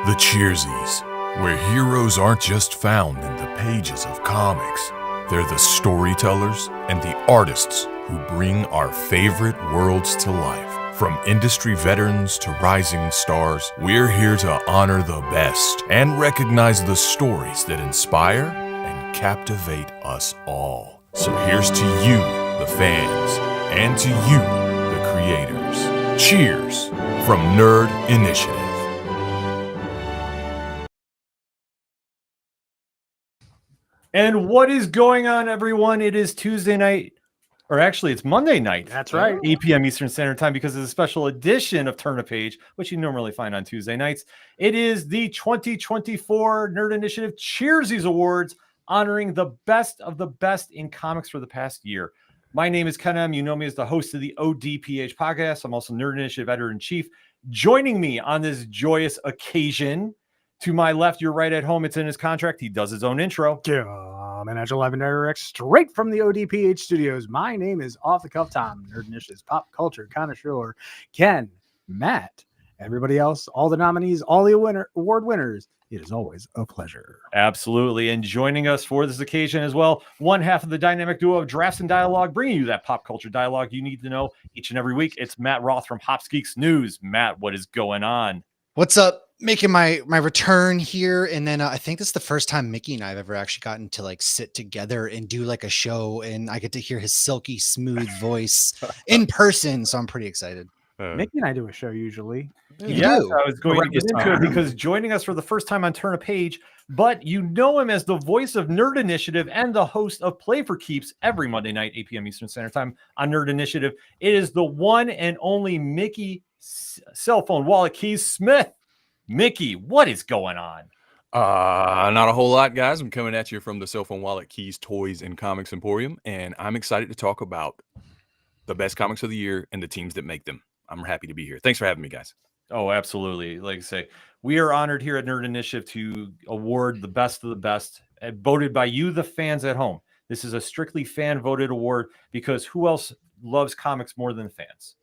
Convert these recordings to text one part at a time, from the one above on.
The Cheersies, where heroes aren't just found in the pages of comics. They're the storytellers and the artists who bring our favorite worlds to life. From industry veterans to rising stars, we're here to honor the best and recognize the stories that inspire and captivate us all. So here's to you, the fans, and to you, the creators. Cheers from Nerd Initiative. And what is going on, everyone? It is Tuesday night, or actually it's Monday night. That's right. 8 p.m. Eastern Standard Time, because it's a special edition of Turn a Page, which you normally find on Tuesday nights. It is the 2024 Nerd Initiative Cheersies Awards, honoring the best of the best in comics for the past year. My name is Ken M. You know me as the host of the ODPH podcast. I'm also Nerd Initiative Editor-in-Chief. Joining me on this joyous occasion, to my left, your right at home, it's in his contract. He does his own intro. And Agile 11 Direct, straight from the ODPH studios. My name is Off the Cuff Tom, Nerd Initiative's pop culture connoisseur. Ken, Matt, everybody else, all the nominees, all the award winners. It is always a pleasure. Absolutely. And joining us for this occasion as well, one half of the dynamic duo of Drafts and Dialogue, bringing you that pop culture dialogue you need to know each and every week. It's Matt Roth from Hops Geeks News. Matt, what is going on? What's up? Making my return here, and then I think this is the first time Mickey and I have ever actually gotten to like sit together and do like a show, and I get to hear his silky smooth voice in person, so I'm pretty excited. Mickey and I do a show usually. Yes, I was going to get into it, because joining us for the first time on Turn a Page, but you know him as the voice of Nerd Initiative and the host of Play for Keeps every Monday night, 8 p.m. Eastern Standard Time on Nerd Initiative. It is the one and only Mickey Cell Phone Wallet Keys Smith. Mickey, what is going on? Not a whole lot, guys. I'm coming at you from the Cell Phone Wallet Keys Toys and Comics Emporium, and I'm excited to talk about the best comics of the year and the teams that make them. I'm happy to be here. Thanks for having me, guys. Oh, absolutely. Like I say, we are honored here at Nerd Initiative to award the best of the best, voted by you, the fans at home. This is a strictly fan-voted award, because who else loves comics more than fans?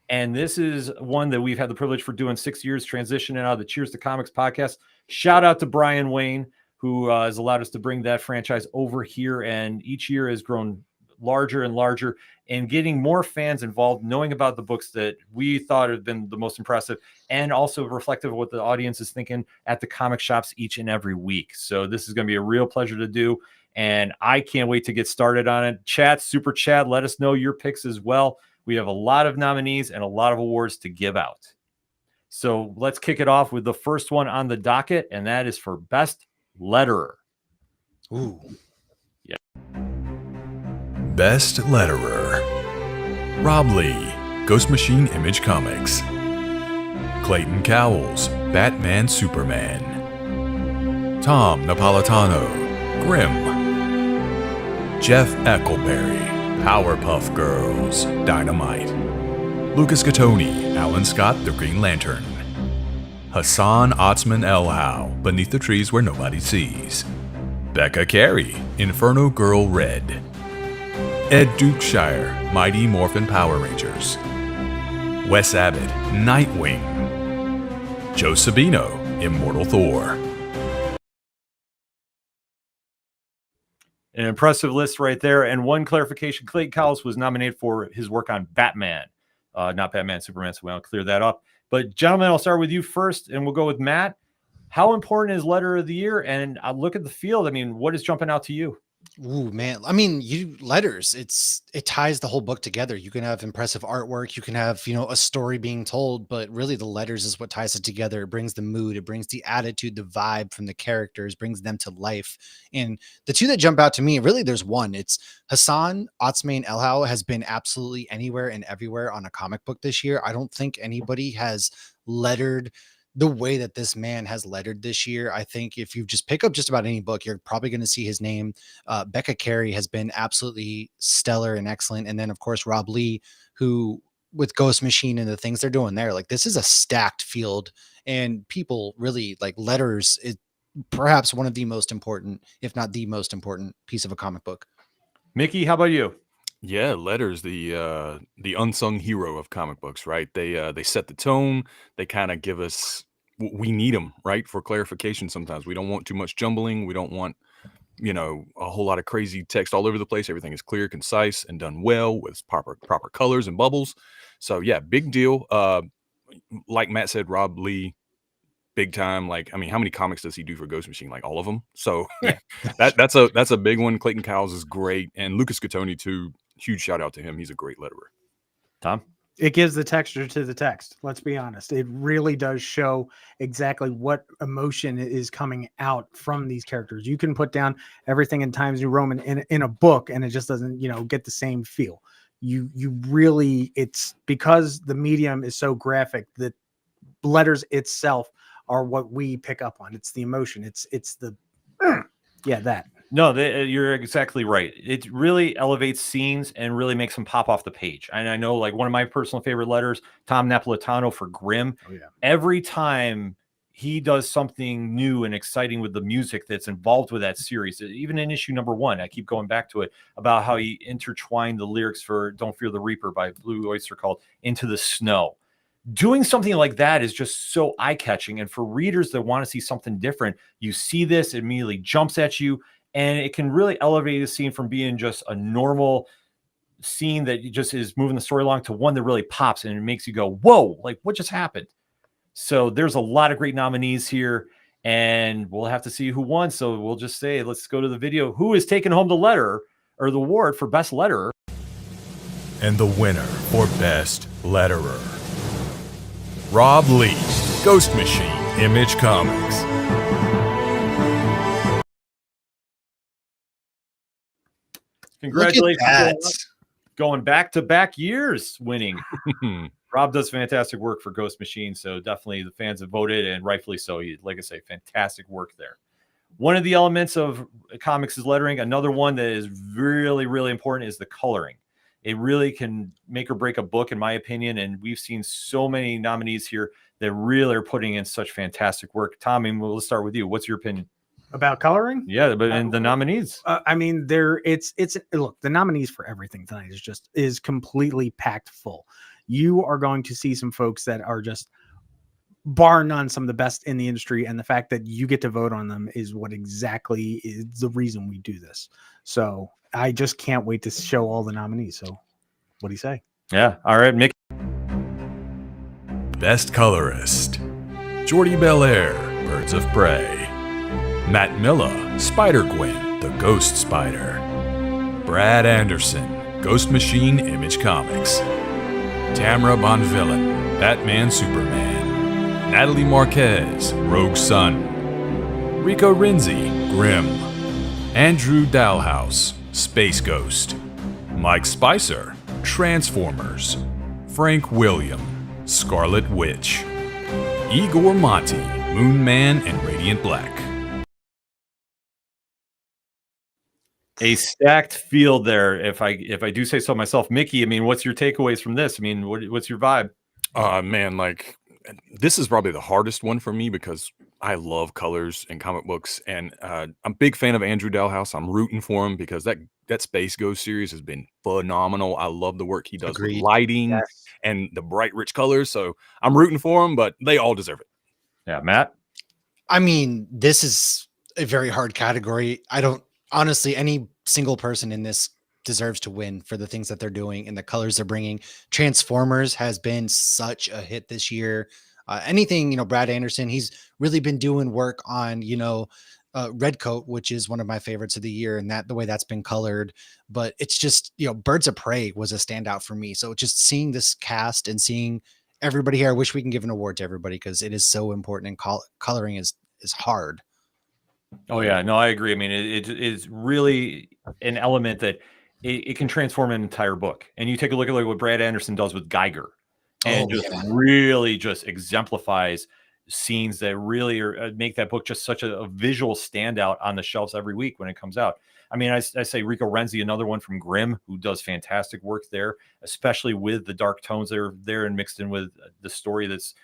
And this is one that we've had the privilege for doing 6 years, transitioning out of the Cheers to Comics podcast. Shout out to Brian Wayne, who has allowed us to bring that franchise over here. And each year has grown larger and larger, and getting more fans involved, knowing about the books that we thought have been the most impressive, and also reflective of what the audience is thinking at the comic shops each and every week. So this is going to be a real pleasure to do. And I can't wait to get started on it. Chat, super chat, let us know your picks as well. We have a lot of nominees and a lot of awards to give out. So let's kick it off with the first one on the docket, and that is for Best Letterer. Ooh. Yeah. Best Letterer: Rob Lee, Ghost Machine Image Comics; Clayton Cowles, Batman Superman; Tom Napolitano, Grimm; Jeff Eckleberry, Powerpuff Girls, Dynamite; Lucas Gattoni, Alan Scott, The Green Lantern; Hassan Otzman Elhow, Beneath the Trees Where Nobody Sees; Becca Carey, Inferno Girl Red; Ed Dukeshire, Mighty Morphin Power Rangers; Wes Abbott, Nightwing; Joe Sabino, Immortal Thor. An impressive list right there. And one clarification, Clayton Cowles was nominated for his work on Batman, not Batman, Superman, so I'll clear that up. But gentlemen, I'll start with you first, and we'll go with Matt. How important is Letter of the Year? And I look at the field. I mean, what is jumping out to you? Ooh, man. I mean, letters, it ties the whole book together. You can have impressive artwork, you can have, a story being told, but really the letters is what ties it together. It brings the mood, it brings the attitude, the vibe from the characters, brings them to life. And the two that jump out to me, really there's one. It's Hassan Otzman Elhow has been absolutely anywhere and everywhere on a comic book this year. I don't think anybody has lettered the way that this man has lettered this year. I think if you just pick up just about any book, you're probably going to see his name. Becca Carey has been absolutely stellar and excellent. And then of course, Rob Lee, who with Ghost Machine and the things they're doing there, like this is a stacked field, and people really like letters. It perhaps one of the most important, if not the most important piece of a comic book. Mickey, how about you? Yeah, letters, the unsung hero of comic books, right? They set the tone. They kind of give us we need them, right, for clarification. Sometimes we don't want too much jumbling. We don't want, a whole lot of crazy text all over the place. Everything is clear, concise, and done well with proper colors and bubbles. So yeah, big deal. Like Matt said, Rob Lee, big time. Like, I mean, how many comics does he do for Ghost Machine? Like all of them. So Yeah. that's a big one. Clayton Cowles is great, and Lucas Catoni too. Huge shout out to him. He's a great letterer. Tom? It gives the texture to the text. Let's be honest. It really does show exactly what emotion is coming out from these characters. You can put down everything in Times New Roman in a book, and it just doesn't, get the same feel. You really, it's because the medium is so graphic that letters itself are what we pick up on. It's the emotion. It's the that. No, you're exactly right. It really elevates scenes and really makes them pop off the page. And I know, like, one of my personal favorite letters, Tom Napolitano for Grimm. Oh, yeah. Every time he does something new and exciting with the music that's involved with that series, even in issue number 1, I keep going back to it, about how he intertwined the lyrics for Don't Fear the Reaper by Blue Oyster Cult Into the Snow. Doing something like that is just so eye-catching. And for readers that want to see something different, you see this, it immediately jumps at you. And it can really elevate a scene from being just a normal scene that just is moving the story along to one that really pops and it makes you go, whoa, like what just happened? So there's a lot of great nominees here, and we'll have to see who won. So we'll just say, let's go to the video. Who is taking home the letter or the award for best letterer? And the winner for best letterer, Rob Lee, Ghost Machine, Image Comics. Congratulations. Going back-to-back years winning. Rob does fantastic work for Ghost Machine, so definitely the fans have voted, and rightfully so. Like I say, fantastic work there. One of the elements of comics is lettering. Another one that is really, really important is the coloring. It really can make or break a book, in my opinion, and we've seen so many nominees here that really are putting in such fantastic work. Tommy, we'll start with you. What's your opinion? About coloring? Yeah, but and the nominees. I mean, it's look, the nominees for everything tonight is completely packed full. You are going to see some folks that are just, bar none, some of the best in the industry, and the fact that you get to vote on them is what exactly is the reason we do this. So I just can't wait to show all the nominees. So what do you say? Yeah. All right, Mick. Best colorist, Jordi Belair, Birds of Prey. Matt Milla, Spider-Gwen, The Ghost Spider. Brad Anderson, Ghost Machine Image Comics. Tamara Bonvillain, Batman Superman. Natalie Marquez, Rogue Sun. Rico Renzi, Grimm. Andrew Dalhouse, Space Ghost. Mike Spicer, Transformers. Frank William, Scarlet Witch. Igor Monti, Moon Man and Radiant Black. A stacked field there, if I do say so myself. Mickey, I mean, what's your takeaways from this? I mean, what's your vibe? Man, like, this is probably the hardest one for me because I love colors and comic books, and I'm a big fan of Andrew Dalhouse. I'm rooting for him because that Space Ghost series has been phenomenal. I love the work he does with lighting and the bright, rich colors. So I'm rooting for him, but they all deserve it. Yeah, Matt? I mean, this is a very hard category. Honestly, any single person in this deserves to win for the things that they're doing and the colors they're bringing. Transformers has been such a hit this year. Anything, Brad Anderson, he's really been doing work on, Redcoat, which is one of my favorites of the year, and the way that's been colored. But it's just, Birds of Prey was a standout for me. So just seeing this cast and seeing everybody here, I wish we can give an award to everybody because it is so important, and coloring is hard. Oh yeah, no, I agree. I mean, it is really an element that it can transform an entire book. And you take a look at what Brad Anderson does with Geiger, and really just exemplifies scenes that really make that book just such a visual standout on the shelves every week when it comes out. I mean, I say Rico Renzi, another one from Grimm, who does fantastic work there, especially with the dark tones that are there and mixed in with the story that's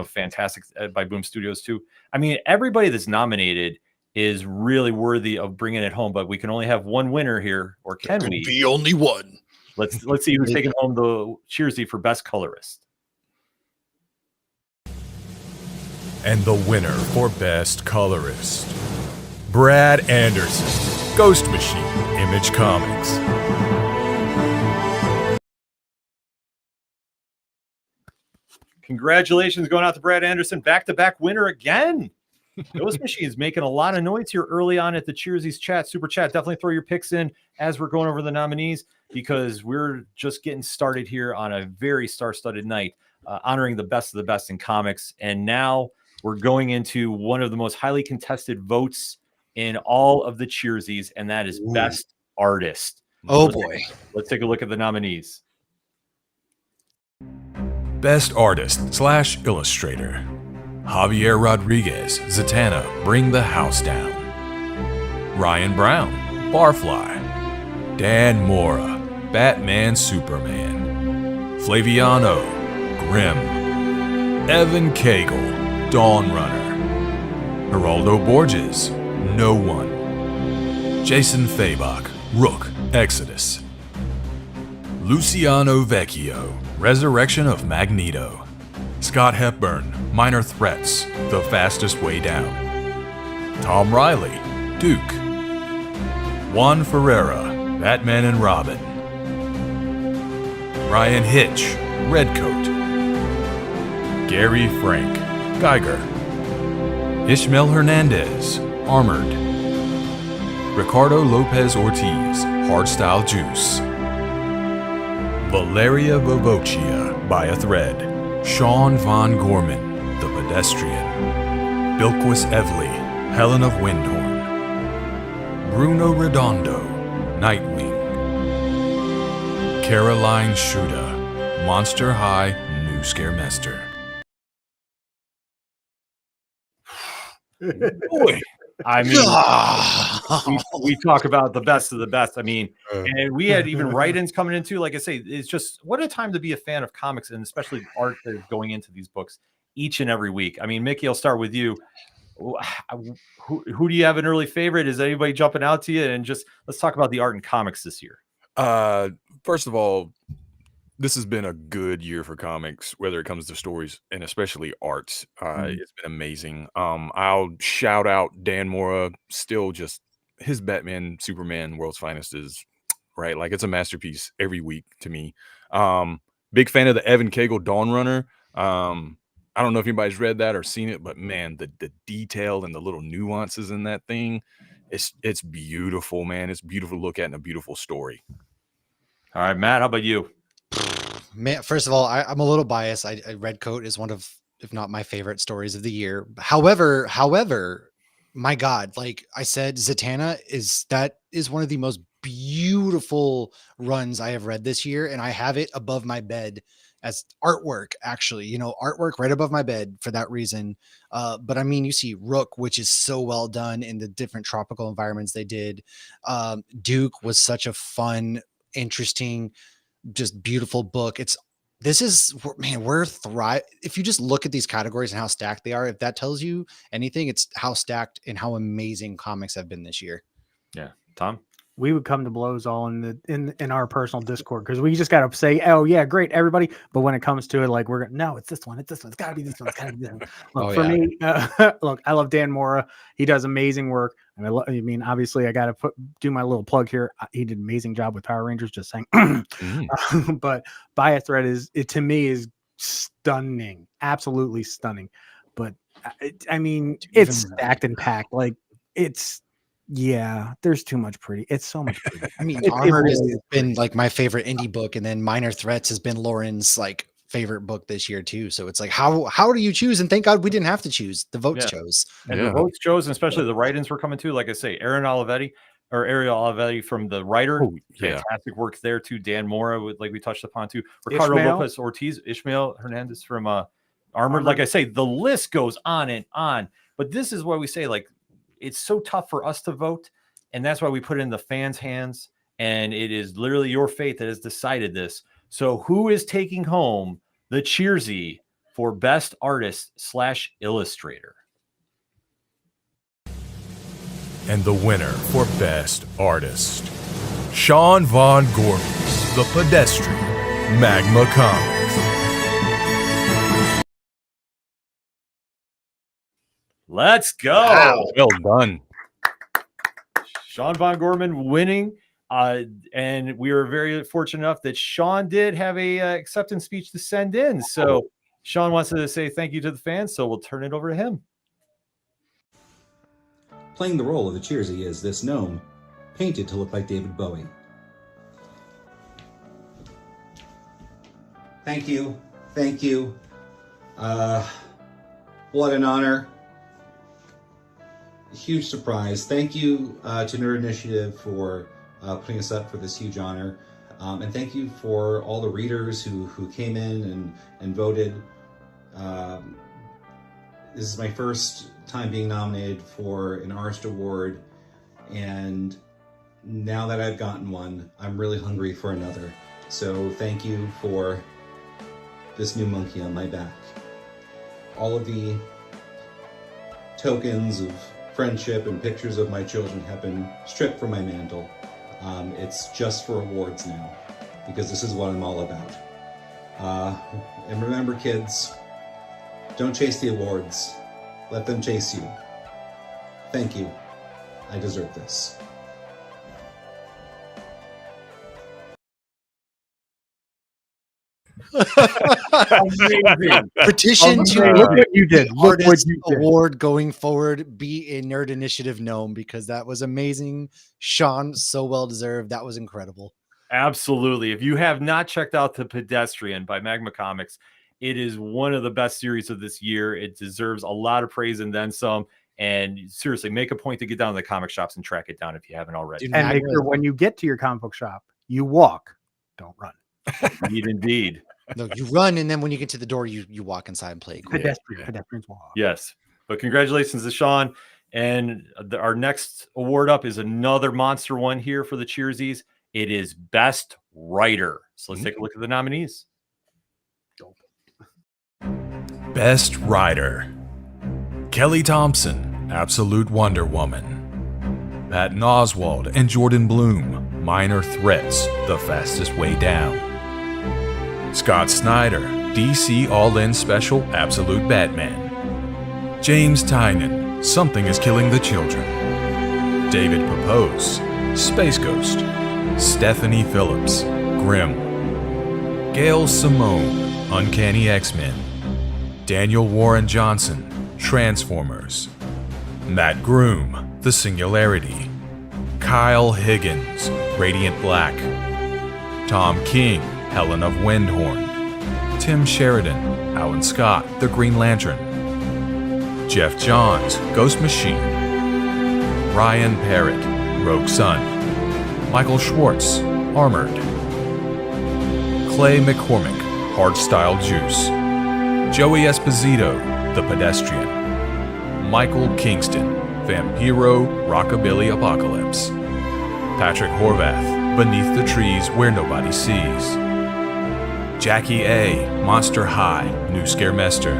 fantastic by Boom Studios too. I mean, everybody that's nominated is really worthy of bringing it home, but we can only have one winner here, or can we? Be only one. Let's see who's taking home the Cheersy for best colorist. And the winner for Best Colorist, Brad Anderson, Ghost Machine, Image Comics. Congratulations going out to Brad Anderson, back-to-back winner again. Ghost Machine's making a lot of noise here early on at the Cheersies chat, super chat. Definitely throw your picks in as we're going over the nominees, because we're just getting started here on a very star-studded night, honoring the best of the best in comics. And now we're going into one of the most highly contested votes in all of the Cheersies, and that is Best Artist. Oh boy. Let's take a look at the nominees. Best Artist / Illustrator, Javier Rodriguez, Zatanna, Bring the House Down. Ryan Brown, Barfly. Dan Mora, Batman Superman. Flaviano, Grimm. Evan Cagle, Dawn Runner. Geraldo Borges, No One. Jason Fabok, Rook, Exodus. Luciano Vecchio, Resurrection of Magneto. Scott Hepburn, Minor Threats, The Fastest Way Down. Tom Riley, Duke. Juan Ferreira, Batman and Robin. Ryan Hitch, Redcoat. Gary Frank, Geiger. Ishmael Hernandez, Armored. Ricardo Lopez Ortiz, Hardstyle Juice. Valeria Vivocchia, By a Thread. Sean Von Gorman, The Pedestrian. Bilquis Evely, Helen of Windhorn. Bruno Redondo, Nightwing. Caroline Shuda, Monster High, New Scaremester. Boy, I mean, we talk about the best of the best. I mean, and we had even write-ins coming in too. Like I say, it's just what a time to be a fan of comics, and especially art that is going into these books each and every week. I mean, Mickey, I'll start with you. Who do you have an early favorite? Is anybody jumping out to you? And just let's talk about the art and comics this year. First of all, this has been a good year for comics, whether it comes to stories and especially art. It's been amazing. I'll shout out Dan Mora. Still, just his Batman Superman World's Finest is right. Like, it's a masterpiece every week to me. Big fan of the Evan Cagle Dawn Runner. I don't know if anybody's read that or seen it, but man, the detail and the little nuances in that thing, it's beautiful, man. It's beautiful to look at and a beautiful story. All right, Matt, how about you? Man, first of all, I'm a little biased. Redcoat is one of, if not my favorite stories of the year. However, my God, like I said, Zatanna is one of the most beautiful runs I have read this year, and I have it above my bed as artwork, actually, artwork right above my bed for that reason. But I mean, you see Rook, which is so well done in the different tropical environments they did. Duke was such a fun, interesting, just beautiful book. We're thrive. If you just look at these categories and how stacked they are, if that tells you anything, it's how stacked and how amazing comics have been this year. Yeah. Tom? We would come to blows all in our personal Discord, because we just got to say, oh yeah, great, everybody. But when it comes to it, like, no, it's this one. It's this one. It's got to be this one. It's got to be this one. Look, me, look, I love Dan Mora. He does amazing work. And I mean, obviously, I got to do my little plug here. He did an amazing job with Power Rangers, just saying. But By a Thread to me is stunning, absolutely stunning. But I mean, it's stacked and packed. Like, there's too much pretty. It's so much pretty. I mean, Armored has been like my favorite indie book, and then Minor Threats has been Lauren's like favorite book this year too. So it's like, how do you choose? And thank God we didn't have to choose. The votes chose. And the votes chose, and especially the write-ins were coming too. Like I say, Ariel Olivetti from the writer. Fantastic work there too. Dan Mora, like we touched upon too. Ricardo Lopez Ortiz, Ishmael Hernandez from Armored. Like I say, the list goes on and on. But this is why we say, like, it's so tough for us to vote, and that's why we put it in the fans' hands, and it is literally your fate that has decided this. So who is taking home the Cheersy for Best Artist / Illustrator? And the winner for Best Artist, Sean Von Gorman's The Pedestrian, Magma Comics. Let's go. Wow. Well done. Sean Von Gorman winning. And we were very fortunate enough that Sean did have a acceptance speech to send in. So Sean wants to say thank you to the fans. So we'll turn it over to him. Playing the role of the Cheersy is this gnome, painted to look like David Bowie. Thank you. Thank you. What an honor. Huge surprise. Thank you to Nerd Initiative for putting us up for this huge honor. And thank you for all the readers who came in and voted. This is my first time being nominated for an Arst Award, and now that I've gotten one, I'm really hungry for another. So thank you for this new monkey on my back. All of the tokens of friendship and pictures of my children have been stripped from my mantle. It's just for awards now, because this is what I'm all about. And remember, kids, don't chase the awards. Let them chase you. Thank you. I deserve this. Amazing. Petition Amazing. to Look what you did. Look what Artist you did. Award going forward. Be a Nerd Initiative gnome, because that was amazing. Sean, so well deserved. That was incredible. Absolutely. If you have not checked out The Pedestrian by Magma Comics, it is one of the best series of this year. It deserves a lot of praise and then some. And seriously, make a point to get down to the comic shops and track it down if you haven't already. Dude, And make sure when you get to your comic book shop, you walk, don't run. Indeed. No, you run, and then when you get to the door, you walk inside and play. Pedestrians walk. Yes. But congratulations to Sean. And our next award up is another monster one here for the Cheersies. It is Best Writer. So let's take a look at the nominees. Best Writer: Kelly Thompson, Absolute Wonder Woman. Patton Oswalt and Jordan Bloom, Minor Threats, The Fastest Way Down. Scott Snyder, DC All-In Special, Absolute Batman. James Tynan, Something is Killing the Children. David Papose, Space Ghost. Stephanie Phillips, Grimm. Gail Simone, Uncanny X-Men. Daniel Warren Johnson, Transformers. Matt Groom, The Singularity. Kyle Higgins, Radiant Black. Tom King, Helen of Windhorn. Tim Sheridan, Alan Scott, The Green Lantern. Jeff Johns, Ghost Machine. Ryan Parrott, Rogue Sun. Michael Schwartz, Armored. Clay McCormick, Hardstyle Juice. Joey Esposito, The Pedestrian. Michael Kingston, Vampiro Rockabilly Apocalypse. Patrick Horvath, Beneath the Trees Where Nobody Sees. Jackie A., Monster High, New Scaremester.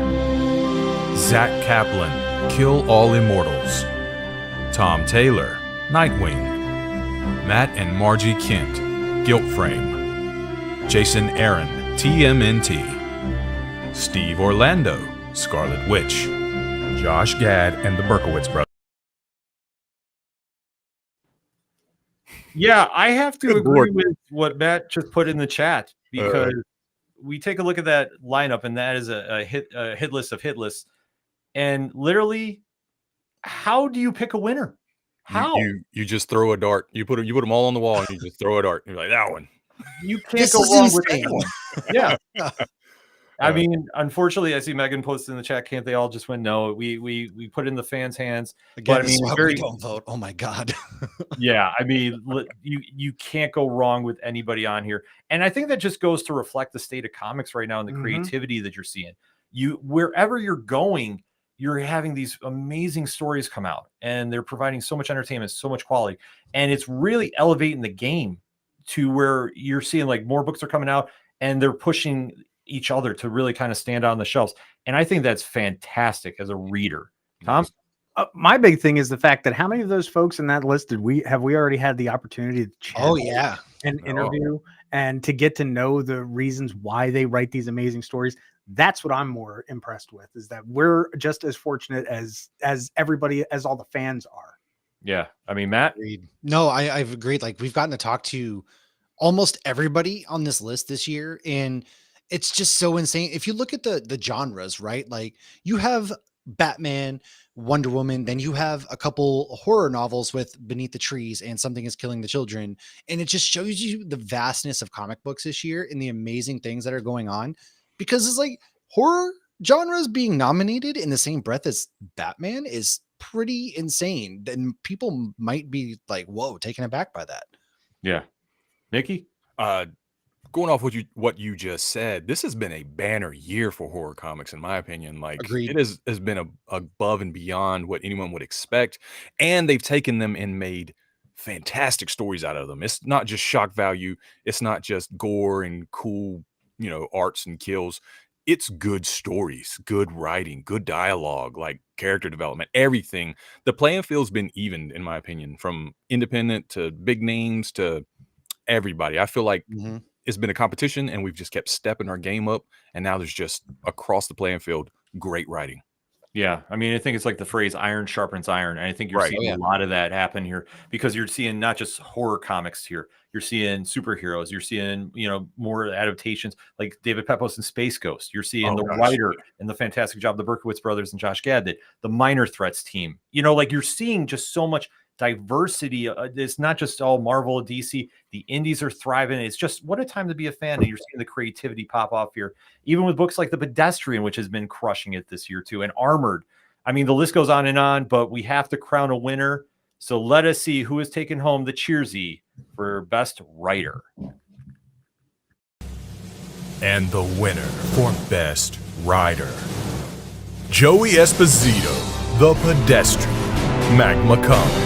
Zach Kaplan, Kill All Immortals. Tom Taylor, Nightwing. Matt and Margie Kent, Guilt Frame. Jason Aaron, TMNT. Steve Orlando, Scarlet Witch. Josh Gad and the Berkowitz Brothers. Yeah, I have to Good agree Lord. with what Matt just put in the chat, because we take a look at that lineup, and that is a hit list of hit lists. And literally, how do you pick a winner? How? You just throw a dart. You put them all on the wall and you just throw a dart. You're like, that one. You can't This go is wrong with insane. anyone. Yeah. I Uh, mean, unfortunately, I see Megan posted in the chat. Can't they all just win? No, we put it in the fans' hands. Again, But I this is mean, why very- we don't vote. Oh my god. Yeah, I mean, you can't go wrong with anybody on here, and I think that just goes to reflect the state of comics right now and the Mhm. creativity that you're seeing. Wherever you're going, you're having these amazing stories come out, and they're providing so much entertainment, so much quality, and it's really elevating the game to where you're seeing like more books are coming out, and they're pushing each other to really kind of stand out on the shelves. And I think that's fantastic as a reader. Tom? My big thing is the fact that how many of those folks in that list did we already had the opportunity to chat Oh yeah. and interview and to get to know the reasons why they write these amazing stories? That's what I'm more impressed with, is that we're just as fortunate as everybody, as all the fans are. Yeah. I mean, Matt, Agreed. No, I've agreed. Like, we've gotten to talk to almost everybody on this list this year, and it's just so insane. If you look at the genres, right? Like, you have Batman, Wonder Woman, then you have a couple horror novels with Beneath the Trees and Something is Killing the Children, and it just shows you the vastness of comic books this year and the amazing things that are going on, because it's like horror genres being nominated in the same breath as Batman is pretty insane. Then people might be like, whoa, taken aback by that. yeah. Nikki? Going off what you just said, this has been a banner year for horror comics, in my opinion. Like, Agreed. it has been above and beyond what anyone would expect, and they've taken them and made fantastic stories out of them. It's not just shock value. It's not just gore and cool, arts and kills. It's good stories, good writing, good dialogue, like character development, everything. The playing field's been evened, in my opinion, from independent to big names to everybody. I feel like Mhm. it's been a competition and we've just kept stepping our game up. And now there's just across the playing field, great writing. Yeah. I mean, I think it's like the phrase iron sharpens iron. And I think you're Right. seeing Oh, yeah. a lot of that happen here, because you're seeing not just horror comics here. You're seeing superheroes. You're seeing, more adaptations like David Pepos and Space Ghost. You're seeing Oh, the gosh. writer and the fantastic job the Berkowitz brothers and Josh Gad did, the Minor Threats team. Like you're seeing just so much diversity. It's not just all Marvel, DC. The indies are thriving. It's just what a time to be a fan. And you're seeing the creativity pop off here, even with books like The Pedestrian, which has been crushing it this year too, and Armored. I mean, the list goes on, but we have to crown a winner. So let us see who has taken home the Cheersy for Best Writer. And the winner for Best Rider, Joey Esposito, The Pedestrian, Magma Comics.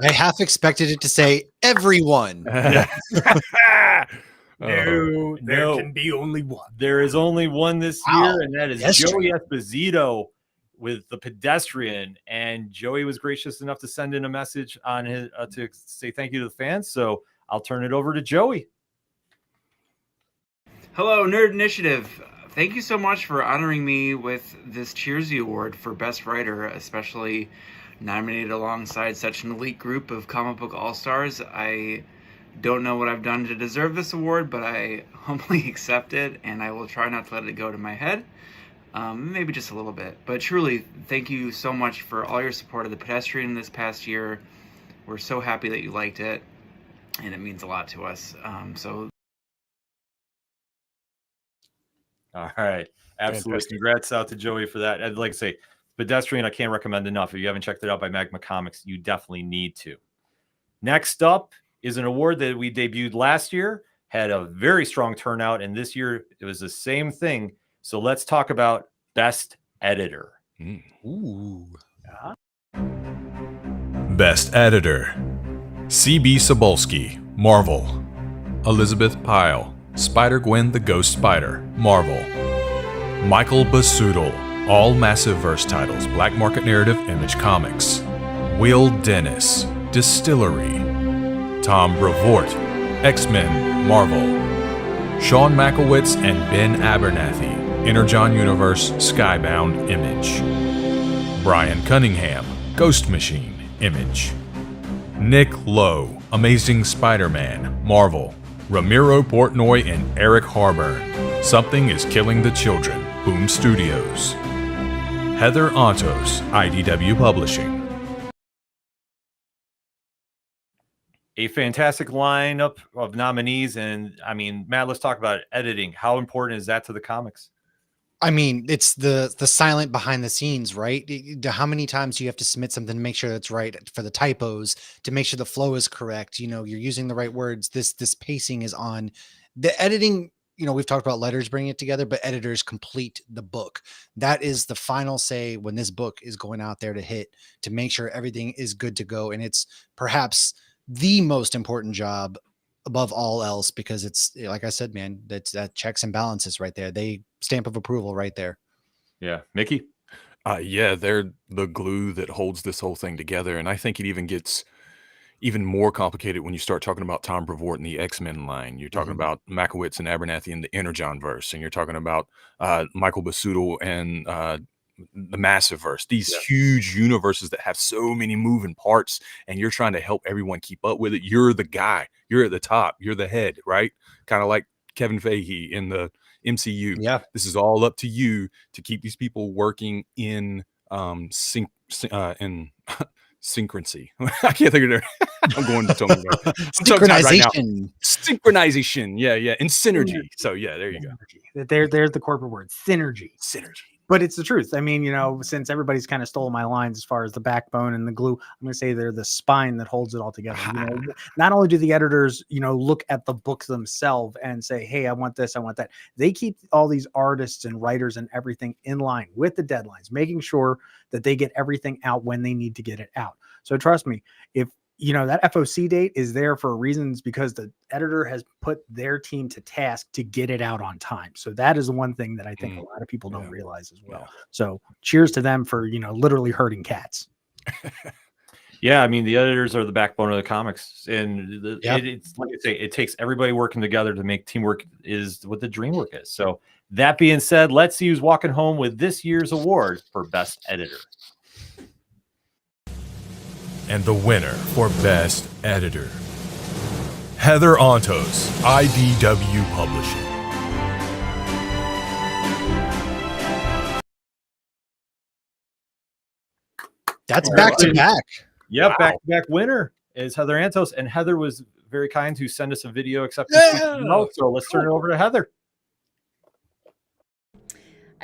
I half expected it to say everyone. No, there no. can be only one. There is only one this Wow. year, and that is Pedestrian. Joey Esposito with The Pedestrian. And Joey was gracious enough to send in a message on his to say thank you to the fans. So I'll turn it over to Joey. Hello, Nerd Initiative. Thank you so much for honoring me with this Cheersy Award for Best Writer, especially nominated alongside such an elite group of comic book all-stars. I don't know what I've done to deserve this award, but I humbly accept it, and I will try not to let it go to my head. Maybe just a little bit. But truly, thank you so much for all your support of The Pedestrian this past year. We're so happy that you liked it, and it means a lot to us. All right. Absolutely. Fantastic. Congrats out to Joey for that. I'd like to say, Pedestrian, I can't recommend enough. If you haven't checked it out by Magma Comics, you definitely need to. Next up is an award that we debuted last year, had a very strong turnout, and this year it was the same thing. So let's talk about Best Editor. Ooh. Best Editor, C.B. Cebulski, Marvel. Elizabeth Pyle, Spider-Gwen the Ghost Spider, Marvel. Michael Basudel, all Massive-Verse titles, Black Market Narrative, Image Comics. Will Dennis, Distillery. Tom Brevoort, X-Men, Marvel. Sean Makowitz and Ben Abernathy, Energon Universe, Skybound, Image. Brian Cunningham, Ghost Machine, Image. Nick Lowe, Amazing Spider-Man, Marvel. Ramiro Portnoy and Eric Harburn, Something is Killing the Children, Boom Studios. Heather Ontos, IDW Publishing. A fantastic lineup of nominees. And I mean, Matt, let's talk about editing. How important is that to the comics? I mean, it's the silent behind the scenes, right? How many times do you have to submit something to make sure that's right, for the typos, to make sure the flow is correct? You're using the right words. This pacing is on. The editing, we've talked about letters bringing it together, but editors complete the book. That is the final say when this book is going out there to hit, to make sure everything is good to go. And it's perhaps the most important job above all else, because it's like I said, man, that's that checks and balances right there. They stamp of approval right there. Yeah, Mickey. Yeah, they're the glue that holds this whole thing together, and I think it even gets even more complicated when you start talking about Tom Brevoort and the X-Men line. You're talking about Makowitz and Abernathy and the Energon verse, and you're talking about Michael Basuto and the Massive verse. These huge universes that have so many moving parts, and you're trying to help everyone keep up with it. You're the guy. You're at the top. You're the head, right? Kind of like Kevin Feige in the MCU. Yeah. This is all up to you to keep these people working in synchrony. I can't think of it. I'm going to Tony. Synchronization. Synchronization. Yeah. And synergy. So yeah, there you go. There's the corporate word, synergy. Synergy. But it's the truth. I mean, since everybody's kind of stole my lines as far as the backbone and the glue, I'm going to say they're the spine that holds it all together. Not only do the editors, look at the books themselves and say, hey, I want this, I want that. They keep all these artists and writers and everything in line with the deadlines, making sure that they get everything out when they need to get it out. So trust me, if that FOC date is there for reasons because the editor has put their team to task to get it out on time. So that is one thing that I think a lot of people don't realize as well. So cheers to them for, literally herding cats. Yeah. I mean, the editors are the backbone of the comics, and it's like I say, it takes everybody working together to make teamwork is what the dream work is. So that being said, let's see who's walking home with this year's award for best editor. And the winner for Best Editor, Heather Ontos, IDW Publishing. That's back to back. Yeah, back-to-back winner is Heather Antos, and Heather was very kind to send us a video acceptance. So let's turn it over to Heather.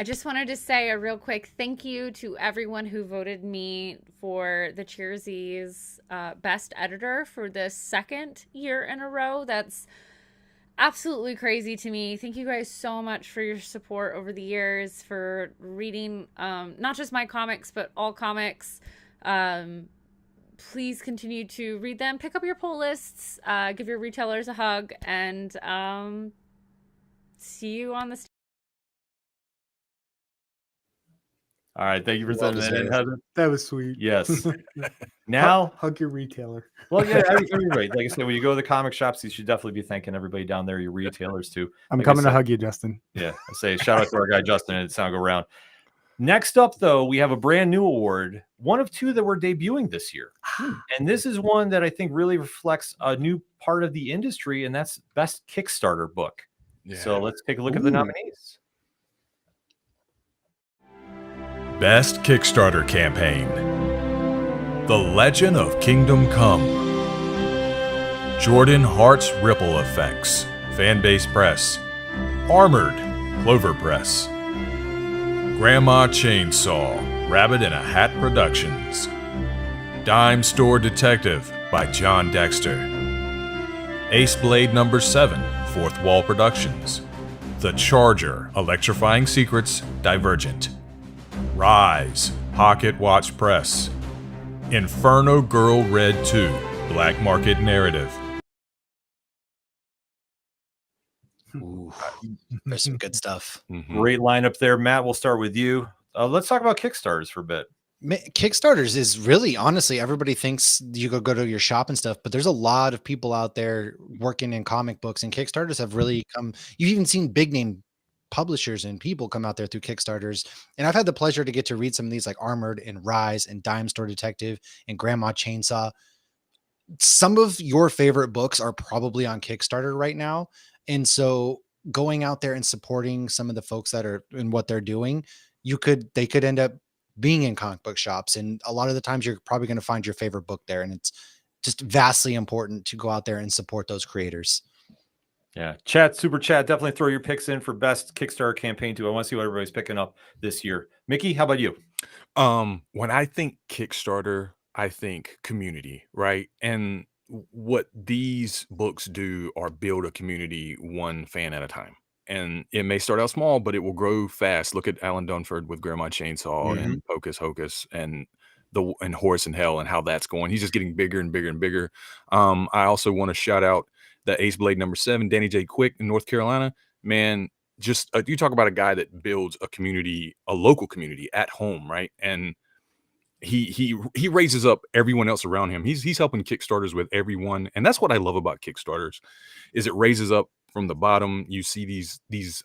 I just wanted to say a real quick thank you to everyone who voted me for the Cheersies Best Editor for the second year in a row. That's absolutely crazy to me. Thank you guys so much for your support over the years, for reading not just my comics, but all comics. Please continue to read them. Pick up your pull lists. Give your retailers a hug. And see you on the stage. All right, thank you for sending that in, Heather. That was sweet. Yes. Now, hug your retailer. Well, yeah, everybody. Like I said, when you go to the comic shops, you should definitely be thanking everybody down there, your retailers too. I'm coming to hug you, Justin. Yeah, I say shout out to our guy Justin and Sound Go Round. Next up, though, we have a brand new award, one of two that we're debuting this year, and this is one that I think really reflects a new part of the industry, and that's Best Kickstarter Book. Yeah. So let's take a look at the nominees. Best Kickstarter Campaign, The Legend of Kingdom Come, Jordan Hart's Ripple Effects, Fanbase Press, Armored, Clover Press, Grandma Chainsaw, Rabbit in a Hat Productions, Dime Store Detective by John Dexter, Ace Blade No. 7, Fourth Wall Productions, The Charger, Electrifying Secrets, Divergent, Rise, Pocket Watch Press, Inferno Girl Red 2, Black Market Narrative. Ooh, there's some good stuff. Great lineup there. Matt, we'll start with you. Let's talk about Kickstarters for a bit. Kickstarters is really, honestly, everybody thinks you go to your shop and stuff, but there's a lot of people out there working in comic books, and Kickstarters have really come. You've even seen big name publishers and people come out there through Kickstarters. And I've had the pleasure to get to read some of these, like Armored and Rise and Dime Store Detective and Grandma Chainsaw. Some of your favorite books are probably on Kickstarter right now. And so going out there and supporting some of the folks that are in what they're doing, they could end up being in comic book shops. And a lot of the times you're probably going to find your favorite book there. And it's just vastly important to go out there and support those creators. Yeah. Super chat. Definitely throw your picks in for best Kickstarter campaign too. I want to see what everybody's picking up this year. Mickey, how about you? When I think Kickstarter, I think community, right? And what these books do are build a community one fan at a time. And it may start out small, but it will grow fast. Look at Alan Dunford with Grandma Chainsaw and Pocus Hocus and Horse and Hell and how that's going. He's just getting bigger and bigger and bigger. I also want to shout out the Ace Blade #7, Danny J. Quick in North Carolina. Man, just you talk about a guy that builds a community, a local community at home, right? And he raises up everyone else around him. He's helping Kickstarters with everyone, and that's what I love about Kickstarters, is it raises up from the bottom. You see these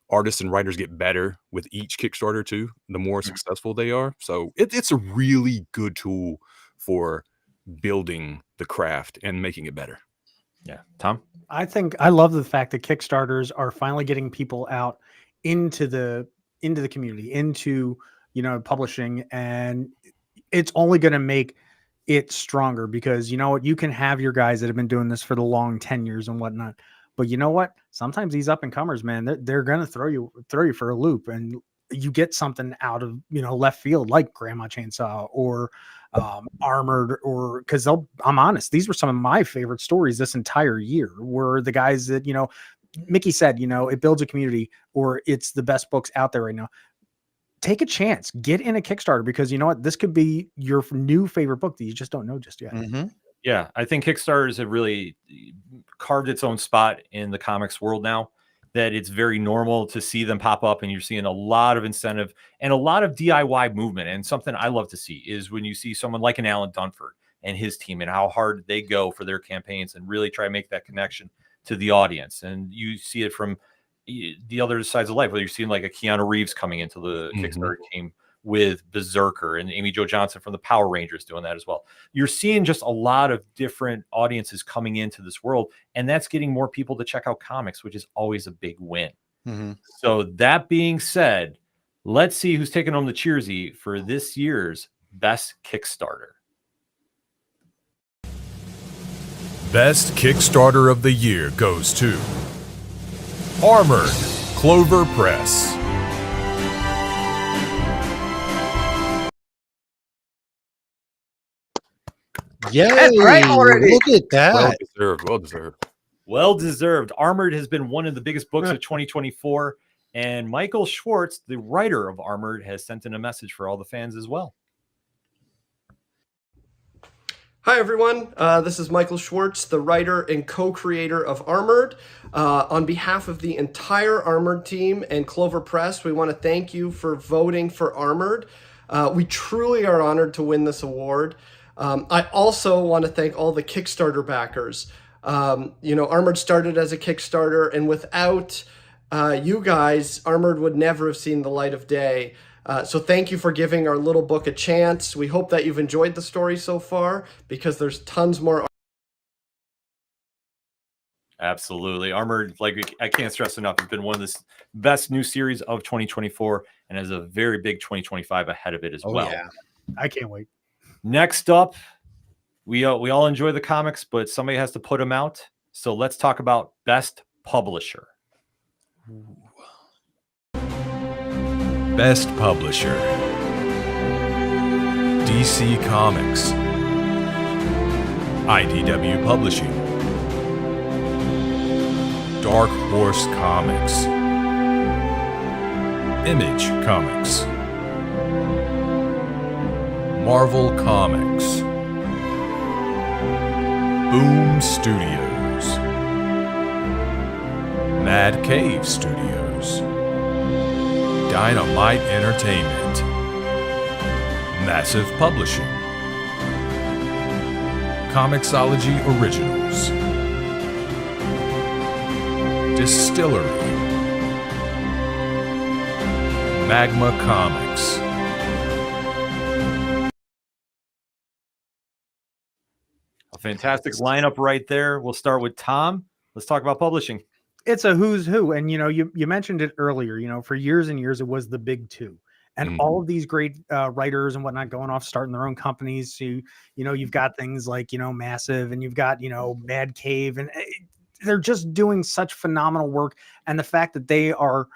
artists and writers get better with each Kickstarter too, the more successful they are. So it's a really good tool for building the craft and making it better. Yeah. Tom? I think I love the fact that Kickstarters are finally getting people out into the community, into publishing, and it's only going to make it stronger because you know what, you can have your guys that have been doing this for the long 10 years and whatnot, but you know what, sometimes these up and comers, man, they're going to throw you for a loop, and you get something out of left field like Grandma Chainsaw or Armored, or because I'm honest, these were some of my favorite stories this entire year, were the guys that Mickey said it builds a community, or it's the best books out there right now. Take a chance, get in a Kickstarter, because you know what, this could be your new favorite book that you just don't know just yet. Yeah, I think Kickstarters have really carved its own spot in the comics world now, that it's very normal to see them pop up, and you're seeing a lot of incentive and a lot of DIY movement. And something I love to see is when you see someone like an Alan Dunford and his team and how hard they go for their campaigns and really try to make that connection to the audience. And you see it from the other sides of life, whether you're seeing like a Keanu Reeves coming into the Kickstarter team with Berserker, and Amy Jo Johnson from the Power Rangers doing that as well. You're seeing just a lot of different audiences coming into this world, and that's getting more people to check out comics, which is always a big win. So that being said, let's see who's taking home the Cheersy for this year's best Kickstarter. Best Kickstarter of the year goes to Armored, Clover Press. Yay! Right already. Look at that. Well deserved. Well deserved. Well deserved. Armored has been one of the biggest books of 2024, and Michael Schwartz, the writer of Armored, has sent in a message for all the fans as well. Hi, everyone. This is Michael Schwartz, the writer and co-creator of Armored. On behalf of the entire Armored team and Clover Press, we want to thank you for voting for Armored. We truly are honored to win this award. I also want to thank all the Kickstarter backers. Armored started as a Kickstarter, and without you guys, Armored would never have seen the light of day. So thank you for giving our little book a chance. We hope that you've enjoyed the story so far, because there's tons more. Absolutely. Armored, like I can't stress enough, has been one of the best new series of 2024 and has a very big 2025 ahead of it as well. Yeah, I can't wait. Next up, we all enjoy the comics, but somebody has to put them out. So let's talk about Best Publisher. Best Publisher, DC Comics, IDW Publishing, Dark Horse Comics, Image Comics, Marvel Comics, Boom Studios, Mad Cave Studios, Dynamite Entertainment, Massive Publishing, Comixology Originals, Distillery, Magma Comics. A fantastic lineup right there. We'll start with Tom. Let's talk about publishing. It's a who's who. And, you mentioned it earlier, for years and years, it was the big two. And all of these great writers and whatnot going off, starting their own companies. So, you've got things like, Massive, and you've got, Mad Cave, and they're just doing such phenomenal work. And the fact that they are,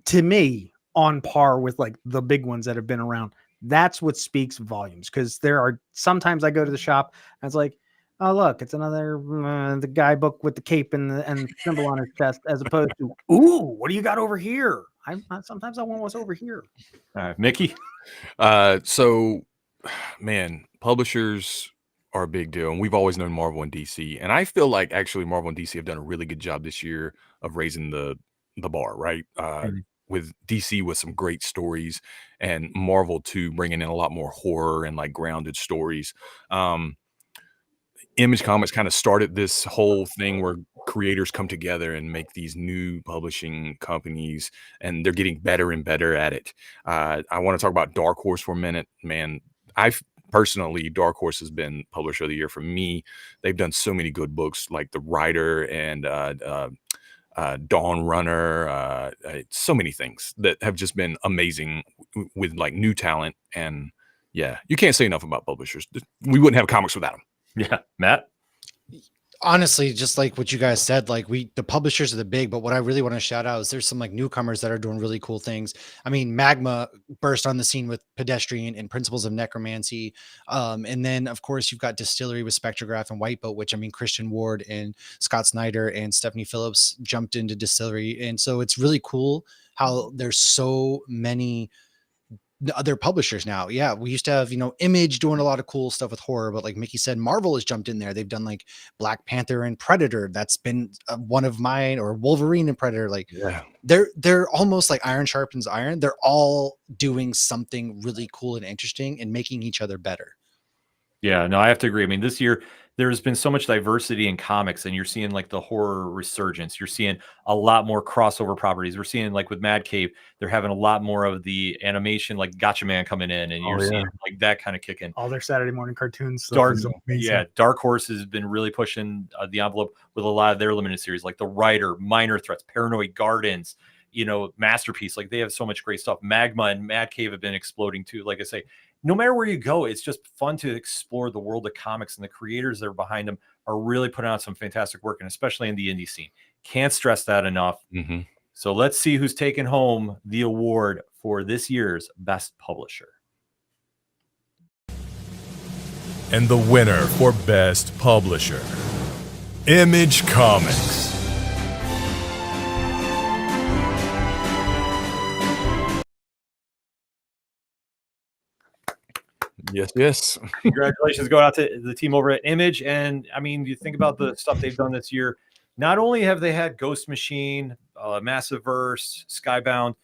to me, on par with like the big ones that have been around, that's what speaks volumes. Because there are sometimes I go to the shop and it's like, oh, look, it's another the guy book with the cape and the symbol on his chest, as opposed to, ooh, what do you got over here? Sometimes I want what's over here. Mickey? So, man, publishers are a big deal, and we've always known Marvel and DC. And I feel like actually Marvel and DC have done a really good job this year of raising the bar, right? With DC with some great stories, and Marvel too, bringing in a lot more horror and like grounded stories. Image Comics kind of started this whole thing where creators come together and make these new publishing companies, and they're getting better and better at it. I want to talk about Dark Horse for a minute, man. Personally, Dark Horse has been Publisher of the Year for me. They've done so many good books like The Rider and Dawn Runner, so many things that have just been amazing with like new talent. And yeah, you can't say enough about publishers. We wouldn't have comics without them. Yeah, Matt. Honestly, just like what you guys said, like the publishers are the big, but what I really want to shout out is there's some like newcomers that are doing really cool things. I mean, Magma burst on the scene with Pedestrian and Principles of Necromancy. And then of course you've got Distillery with Spectrograph and White Boat, which I mean, Christian Ward and Scott Snyder and Stephanie Phillips jumped into Distillery. And so it's really cool how there's so many other publishers now. Yeah, we used to have, Image doing a lot of cool stuff with horror, but like Mickey said, Marvel has jumped in there. They've done like Black Panther and Predator. That's been one of mine, or Wolverine and Predator. Like, yeah, they're almost like iron sharpens iron. They're all doing something really cool and interesting and making each other better. Yeah, no, I have to agree. I mean, this year there's been so much diversity in comics, and you're seeing like the horror resurgence. You're seeing a lot more crossover properties. We're seeing like with Mad Cave, they're having a lot more of the animation, like Gotcha Man coming in, and you're seeing like that kind of kicking. All their Saturday morning cartoons. Dark Horse has been really pushing the envelope with a lot of their limited series, like The Rider, Minor Threats, Paranoid Gardens, Masterpiece. Like they have so much great stuff. Magma and Mad Cave have been exploding too. Like I say, no matter where you go, it's just fun to explore the world of comics, and the creators that are behind them are really putting out some fantastic work, and especially in the indie scene. Can't stress that enough. Mm-hmm. So let's see who's taking home the award for this year's Best Publisher. And the winner for Best Publisher, Image Comics. Yes. Congratulations going out to the team over at Image. And I mean, you think about the stuff they've done this year. Not only have they had Ghost Machine, Massive Verse, Skybound,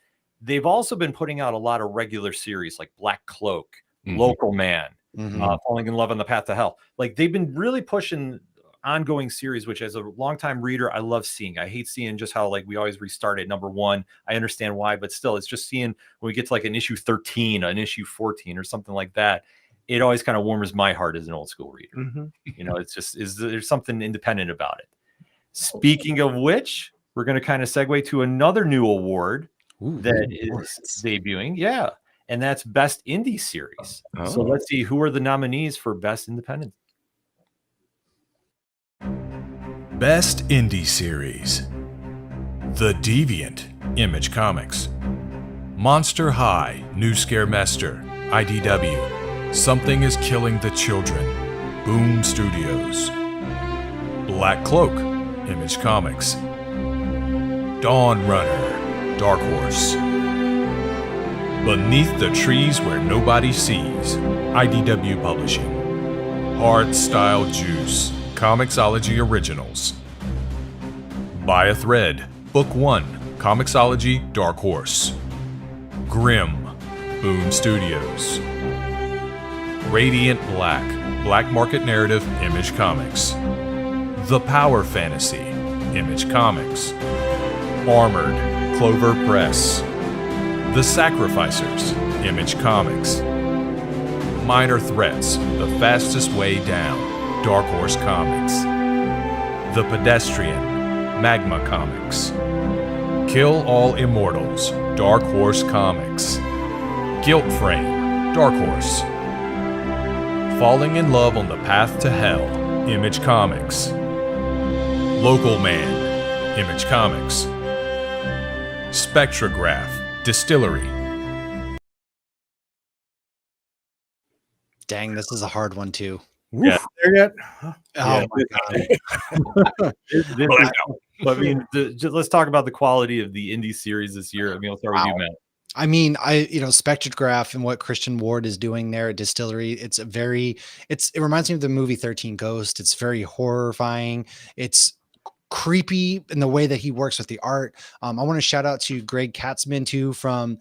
they've also been putting out a lot of regular series like Black Cloak, Local Man, Falling in Love on the Path to Hell. Like they've been really pushing ongoing series, which as a longtime reader, I love seeing. I hate seeing just how like we always restart at number 1. I understand why, but still, it's just seeing when we get to like an issue 13, an issue 14 or something like that. It always kind of warms my heart as an old school reader. It's just, there's something independent about it. Speaking of which, we're going to kind of segue to another new award that is debuting. Yeah. And that's Best Indie Series. So let's see, who are the nominees for Best Independent? Best Indie Series: The Deviant, Image Comics; Monster High, New Scaremester, IDW; Something is Killing the Children, Boom Studios; Black Cloak, Image Comics; Dawn Runner, Dark Horse; Beneath the Trees Where Nobody Sees, IDW Publishing; Hard Style Juice, Comixology Originals; By a Thread, Book 1, Comixology, Dark Horse; Grimm, Boom Studios; Radiant Black, Black Market Narrative, Image Comics; The Power Fantasy, Image Comics; Armored, Clover Press; The Sacrificers, Image Comics; Minor Threats, The Fastest Way Down, Dark Horse Comics; The Pedestrian, Magma Comics; Kill All Immortals, Dark Horse Comics; Guilt Frame, Dark Horse; Falling in Love on the Path to Hell, Image Comics; Local Man, Image Comics; Spectrograph, Distillery. Dang, this is a hard one too. Yeah. There yet? Oh my God. I mean, let's talk about the quality of the indie series this year. I mean, I'll start with you, Matt. I mean, Spectrograph and what Christian Ward is doing there at Distillery, it reminds me of the movie 13 Ghost. It's very horrifying. It's creepy in the way that he works with the art. I want to shout out to Greg Katzman too from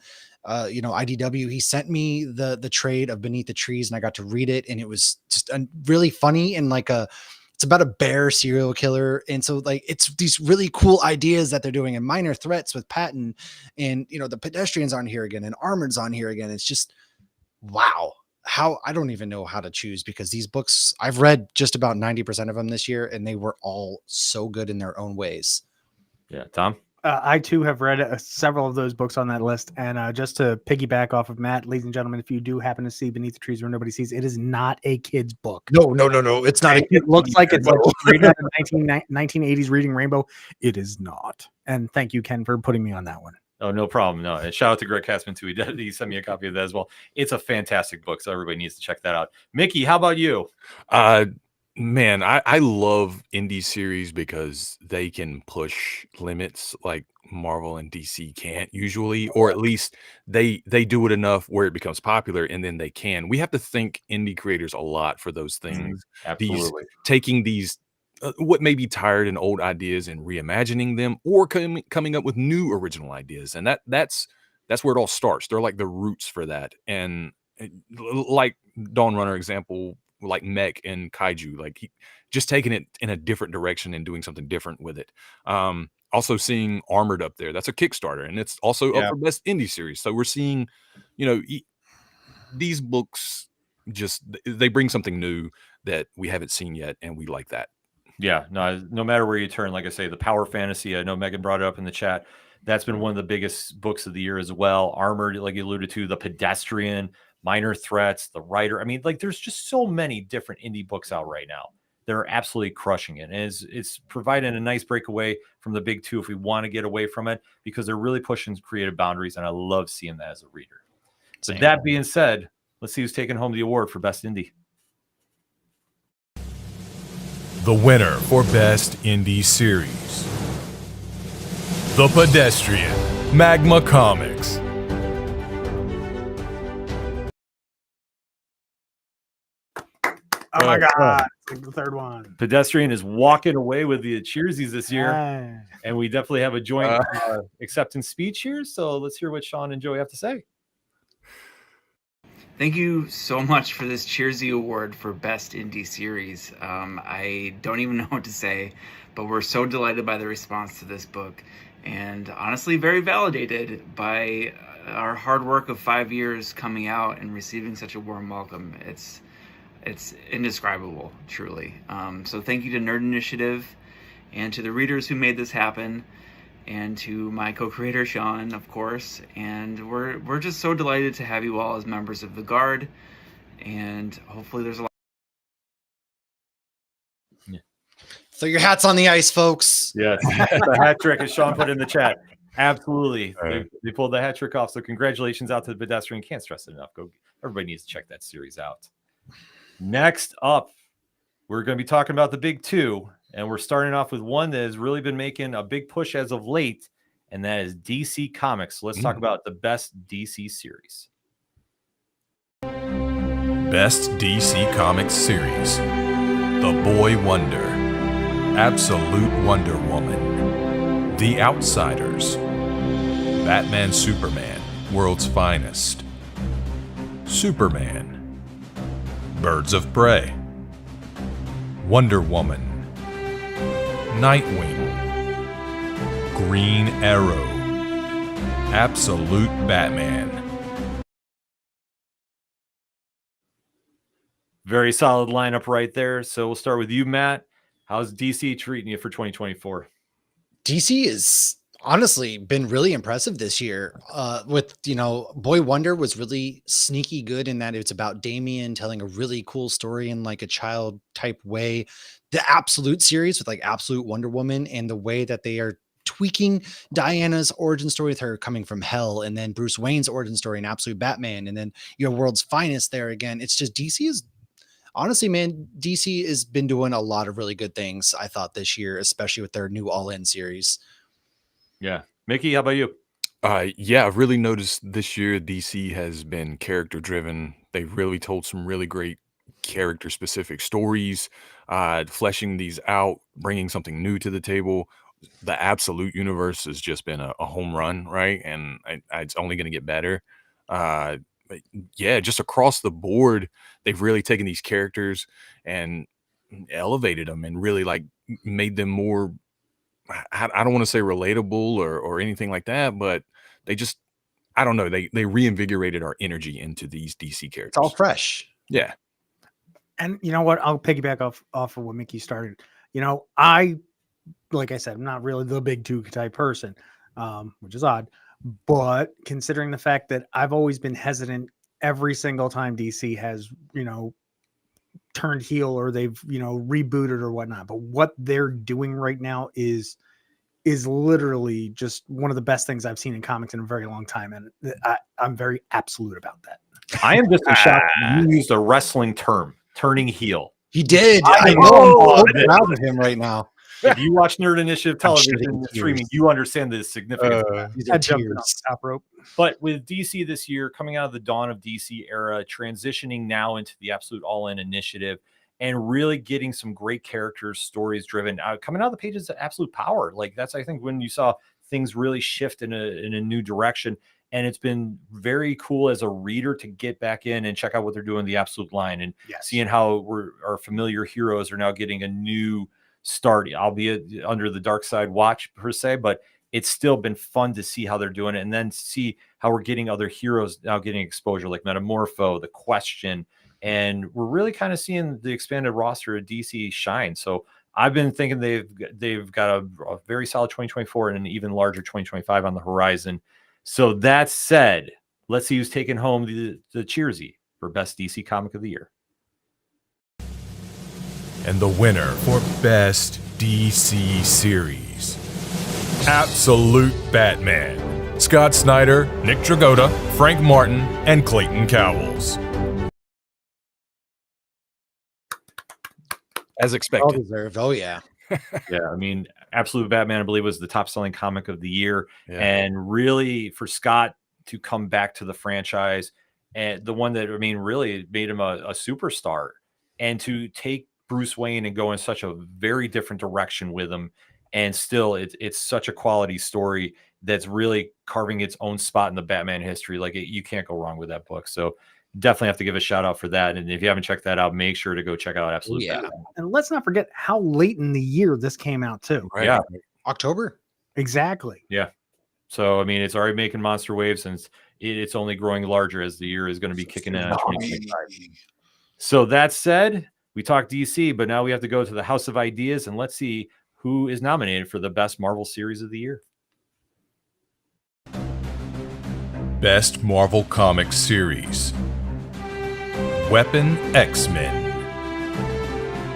IDW. He sent me the trade of Beneath the Trees and I got to read it, and it was just really funny and it's about a bear serial killer. And so it's these really cool ideas that they're doing, and Minor Threats with Patton, and the Pedestrians on here again, and Armored's on here again. It's just, wow. I don't even know how to choose, because these books, I've read just about 90% of them this year, and they were all so good in their own ways. Yeah. Tom? I too have read several of those books on that list. And just to piggyback off of Matt, ladies and gentlemen, if you do happen to see Beneath the Trees Where Nobody Sees, it is not a kid's book. No. It's not. It looks like it's like straight out of 1980s Reading Rainbow. It is not. And thank you, Ken, for putting me on that one. Oh, no problem. No, and shout out to Greg Katzman too. He sent me a copy of that as well. It's a fantastic book, so everybody needs to check that out. Mickey, how about you? Man, I love indie series because they can push limits like Marvel and DC can't usually, or at least they do it enough where it becomes popular, and then they can. We have to thank indie creators a lot for those things. Absolutely. Taking these what may be tired and old ideas and reimagining them, or coming up with new original ideas, and that's where it all starts. They're like the roots for that, and like Dawn Runner example, like Mech and Kaiju, like just taking it in a different direction and doing something different with it. Also seeing Armored up there, that's a Kickstarter, and it's also up for best indie series. So we're seeing, these books they bring something new that we haven't seen yet, and we like that. Yeah, no matter where you turn, like I say, the power fantasy, I know Megan brought it up in the chat. That's been one of the biggest books of the year as well. Armored, like you alluded to, The Pedestrian, Minor Threats, The Writer. I mean, there's just so many different indie books out right now. They're absolutely crushing it. And it's providing a nice breakaway from the big two if we want to get away from it, because they're really pushing creative boundaries. And I love seeing that as a reader. So that being said, let's see who's taking home the award for Best Indie. The winner for Best Indie Series, The Pedestrian, Magma Comics. Oh my God. It's the third one. Pedestrian is walking away with the Cheersies this year. And we definitely have a joint acceptance speech here. So let's hear what Sean and Joey have to say. Thank you so much for this Cheersies Award for Best Indie Series. I don't even know what to say, but we're so delighted by the response to this book, and honestly very validated by our hard work of 5 years coming out and receiving such a warm welcome. It's indescribable, truly. So thank you to Nerd Initiative and to the readers who made this happen, and to my co-creator Sean, of course. And we're just so delighted to have you all as members of the Guard, and hopefully there's a lot. Throw your hats on the ice, folks. Yes, the hat trick, as Sean put in the chat. Absolutely, they pulled the hat trick off. So congratulations out to The Pedestrian. Can't stress it enough. Everybody needs to check that series out. Next up, we're going to be talking about the big two. And we're starting off with one that has really been making a big push as of late, and that is DC Comics. So let's talk about the best DC series. Best DC Comics series, The Boy Wonder, Absolute Wonder Woman, The Outsiders, Batman Superman, World's Finest, Superman, Birds of Prey, Wonder Woman, Nightwing, Green Arrow, Absolute Batman. Very solid lineup right there. So we'll start with you, Matt. How's DC treating you for 2024? DC has honestly been really impressive this year. Boy Wonder was really sneaky good in that it's about Damian telling a really cool story in like a child type way. The Absolute series with like Absolute Wonder Woman, and the way that they are tweaking Diana's origin story with her coming from hell, and then Bruce Wayne's origin story in Absolute Batman, and then World's Finest there again. It's just DC has been doing a lot of really good things, I thought, this year, especially with their new All In series. Yeah. Mickey, how about you? Yeah, I've really noticed this year DC has been character driven. They've really told some really great character specific stories, fleshing these out, bringing something new to the table. The Absolute universe has just been a home run, right? And it's only going to get better. But yeah, just across the board, they've really taken these characters and elevated them and really like made them more. I don't want to say relatable or anything like that, but they just I don't know. They reinvigorated our energy into these DC It's all characters. fresh. Yeah. And you know what? I'll piggyback off of what Mickey started. Like I said, I'm not really the big two type person, which is odd. But considering the fact that I've always been hesitant every single time DC has, turned heel or they've, rebooted or whatnot. But what they're doing right now is literally just one of the best things I've seen in comics in a very long time. And I'm very absolute about that. I am just in shock that you used a wrestling term, turning heel. He did. I I know. know. I'm so proud of him right now. If you watch Nerd Initiative television shedding and streaming, tears. you understand the significance of that. These I are jumped in off tears. the top rope. But with DC this year, coming out of the dawn of DC era, transitioning now into the Absolute All-In initiative, and really getting some great characters, stories driven, coming out of the pages of Absolute Power. Like that's, I think, when you saw things really shift in a new direction. And it's been very cool as a reader to get back in and check out what they're doing in the Absolute line and seeing how our familiar heroes are now getting a new start, albeit under the dark side watch per se, but it's still been fun to see how they're doing it and then see how we're getting other heroes now getting exposure like Metamorpho, The Question, and we're really kind of seeing the expanded roster of DC shine. So I've been thinking they've got a very solid 2024 and an even larger 2025 on the horizon. So that said, let's see who's taking home the Cheersy for best DC comic of the year. And the winner for Best DC Series, Absolute Batman, Scott Snyder, Nick Dragotta, Frank Martin, and Clayton Cowles. As Well expected. deserved. Oh yeah. Yeah, I mean, Absolute Batman, I believe, was the top-selling comic of the year, Yeah. and really for Scott to come back to the franchise, and the one that really made him a superstar, and to take Bruce Wayne and go in such a very different direction with him, and still, it's such a quality story that's really carving its own spot in the Batman history. Like you can't go wrong with that book. So definitely have to give a shout out for that. And if you haven't checked that out, make sure to go check out Absolute Yeah. Batman. And let's not forget how late in the year this came out too. Right. Yeah. October. Exactly. So, I mean, it's already making monster waves, and it's only growing larger as the year is going to be kicking in on 2025. So that said, we talked DC, but now we have to go to the House of Ideas, and let's see who is nominated for the best Marvel series of the year. Best Marvel Comics Series, Weapon X-Men,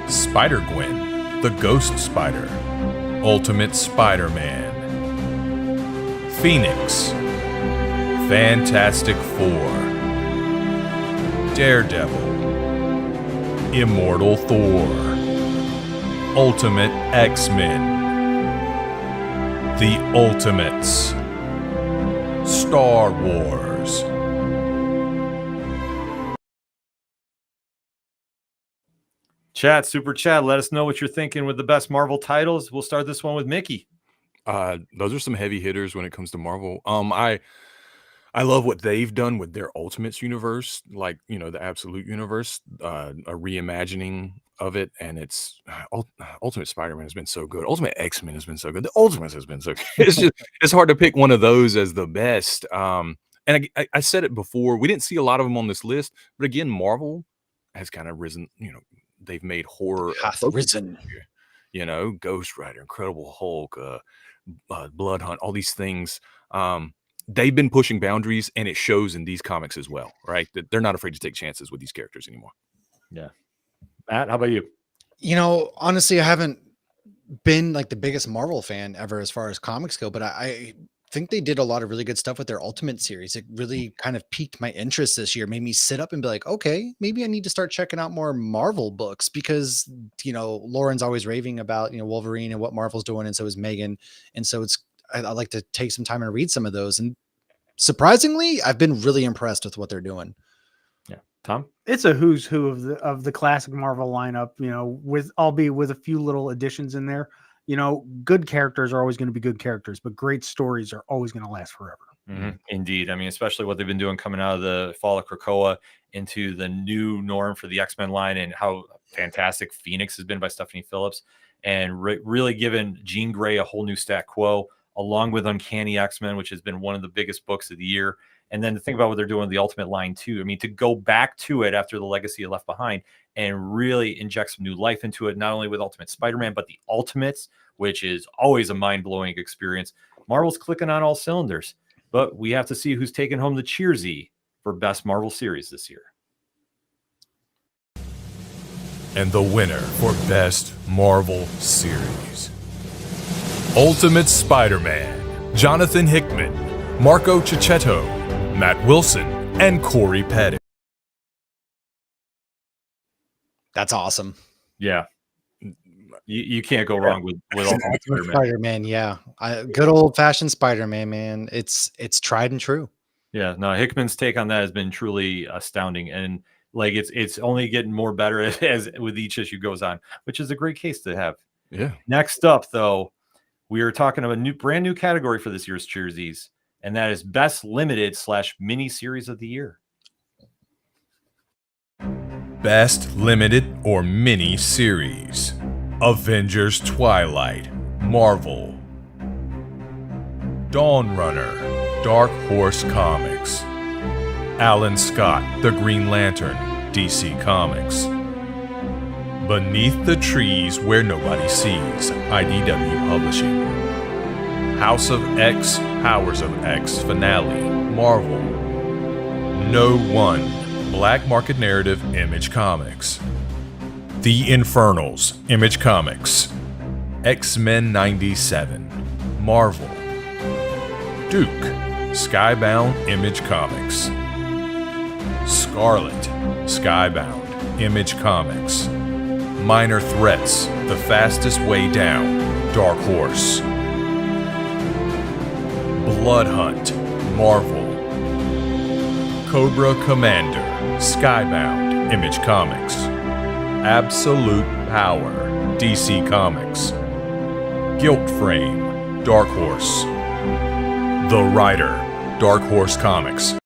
Spider-Gwen, The Ghost Spider, Ultimate Spider-Man, Phoenix, Fantastic Four, Daredevil, Immortal Thor, Ultimate X-Men, The Ultimates, Star Wars. Chat, super chat, let us know what you're thinking with the best Marvel titles. We'll start this one with Mickey. Those are some heavy hitters when it comes to Marvel. I love what they've done with their Ultimates universe, like the Absolute universe, a reimagining of it, and it's Ultimate Spider-Man has been so good. Ultimate X-Men has been so good. The Ultimates has been so good. It's hard to pick one of those as the best. And I said it before, we didn't see a lot of them on this list, but again, Marvel has kind of risen. They've made horror Hath risen. Ghost Rider, Incredible Hulk, Blood Hunt, all these things. They've been pushing boundaries, and it shows in these comics as well, right? That they're not afraid to take chances with these characters anymore. Yeah. Matt, how about you? Honestly, I haven't been like the biggest Marvel fan ever as far as comics go, but I think they did a lot of really good stuff with their Ultimate series. It really kind of piqued my interest this year, made me sit up and be like, okay, maybe I need to start checking out more Marvel books because, Lauren's always raving about, Wolverine and what Marvel's doing. And so is Megan. And so it's I like to take some time and read some of those. And surprisingly, I've been really impressed with what they're doing. Yeah. Tom? It's a who's who of the classic Marvel lineup, with albeit with a few little additions in there. Good characters are always going to be good characters, but great stories are always going to last forever. Mm-hmm. Indeed. I mean, especially what they've been doing coming out of the fall of Krakoa into the new norm for the X-Men line, and how fantastic Phoenix has been by Stephanie Phillips, and really given Jean Grey a whole new stat quo, along with Uncanny X-Men, which has been one of the biggest books of the year. And then to think about what they're doing with the Ultimate line too. I mean, to go back to it after the legacy it left behind and really inject some new life into it, not only with Ultimate Spider-Man, but the Ultimates, which is always a mind-blowing experience. Marvel's clicking on all cylinders, but we have to see who's taking home the Cheersy for Best Marvel Series this year. And the winner for Best Marvel Series: Ultimate Spider-Man, Jonathan Hickman, Marco Cicchetto, Matt Wilson, and Corey Pettit. That's awesome. Yeah. You can't go wrong with Ultimate Spider-Man. Spider-Man, yeah. Good old-fashioned Spider-Man, man. It's tried and true. Yeah, no, Hickman's take on that has been truly astounding, and like it's only getting more better as with each issue goes on, which is a great case to have. Yeah. Next up, though, we are talking about a brand new category for this year's Cheersies, and that is Best Limited / Mini Series of the Year. Best Limited or Mini Series: Avengers Twilight, Marvel. Dawn Runner, Dark Horse Comics. Alan Scott, The Green Lantern, DC Comics. Beneath the Trees Where Nobody Sees, IDW Publishing. House of X, Powers of X Finale, Marvel. No One, Black Market Narrative, Image Comics. The Infernals, Image Comics. X-Men 97, Marvel. Duke, Skybound, Image Comics. Scarlet, Skybound, Image Comics. Minor Threats, The Fastest Way Down, Dark Horse. Blood Hunt, Marvel. Cobra Commander, Skybound, Image Comics. Absolute Power, DC Comics. Guilt Frame, Dark Horse. The Rider, Dark Horse Comics.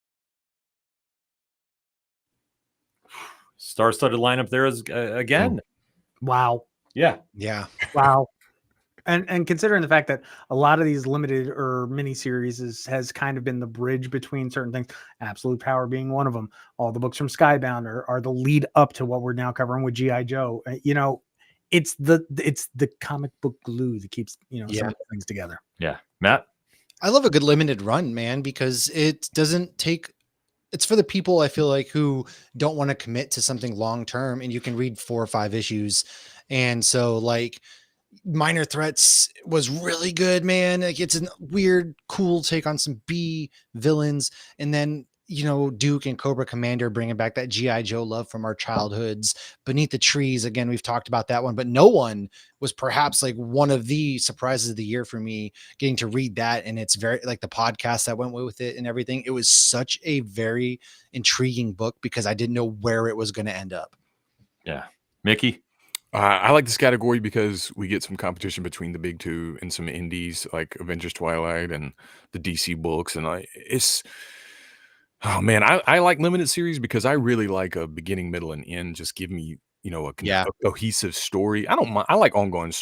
Star-studded lineup there is again. Wow. Yeah. Yeah. Wow. And considering the fact that a lot of these limited or mini series has kind of been the bridge between certain things, Absolute Power being one of them. All the books from Skybound are the lead up to what we're now covering with G.I. Joe. It's the comic book glue that keeps some of the things together. Yeah. Matt? I love a good limited run, man, because it doesn't take. It's for the people I feel like who don't want to commit to something long term, and you can read 4 or 5 issues. And so, like, Minor Threats was really good, man. Like, it's a weird, cool take on some B villains, and then Duke and Cobra Commander bringing back that G.I. Joe love from our childhoods. Beneath the Trees, again, we've talked about that one, but No One was perhaps like one of the surprises of the year for me, getting to read that. And it's very like the podcast that went with it and everything. It was such a very intriguing book because I didn't know where it was going to end up. Yeah. Mickey? I like this category because we get some competition between the big two and some indies like Avengers Twilight and the DC books. And oh man, I like limited series because I really like a beginning, middle, and end. Just give me, a cohesive story. I don't mind. I like ongoing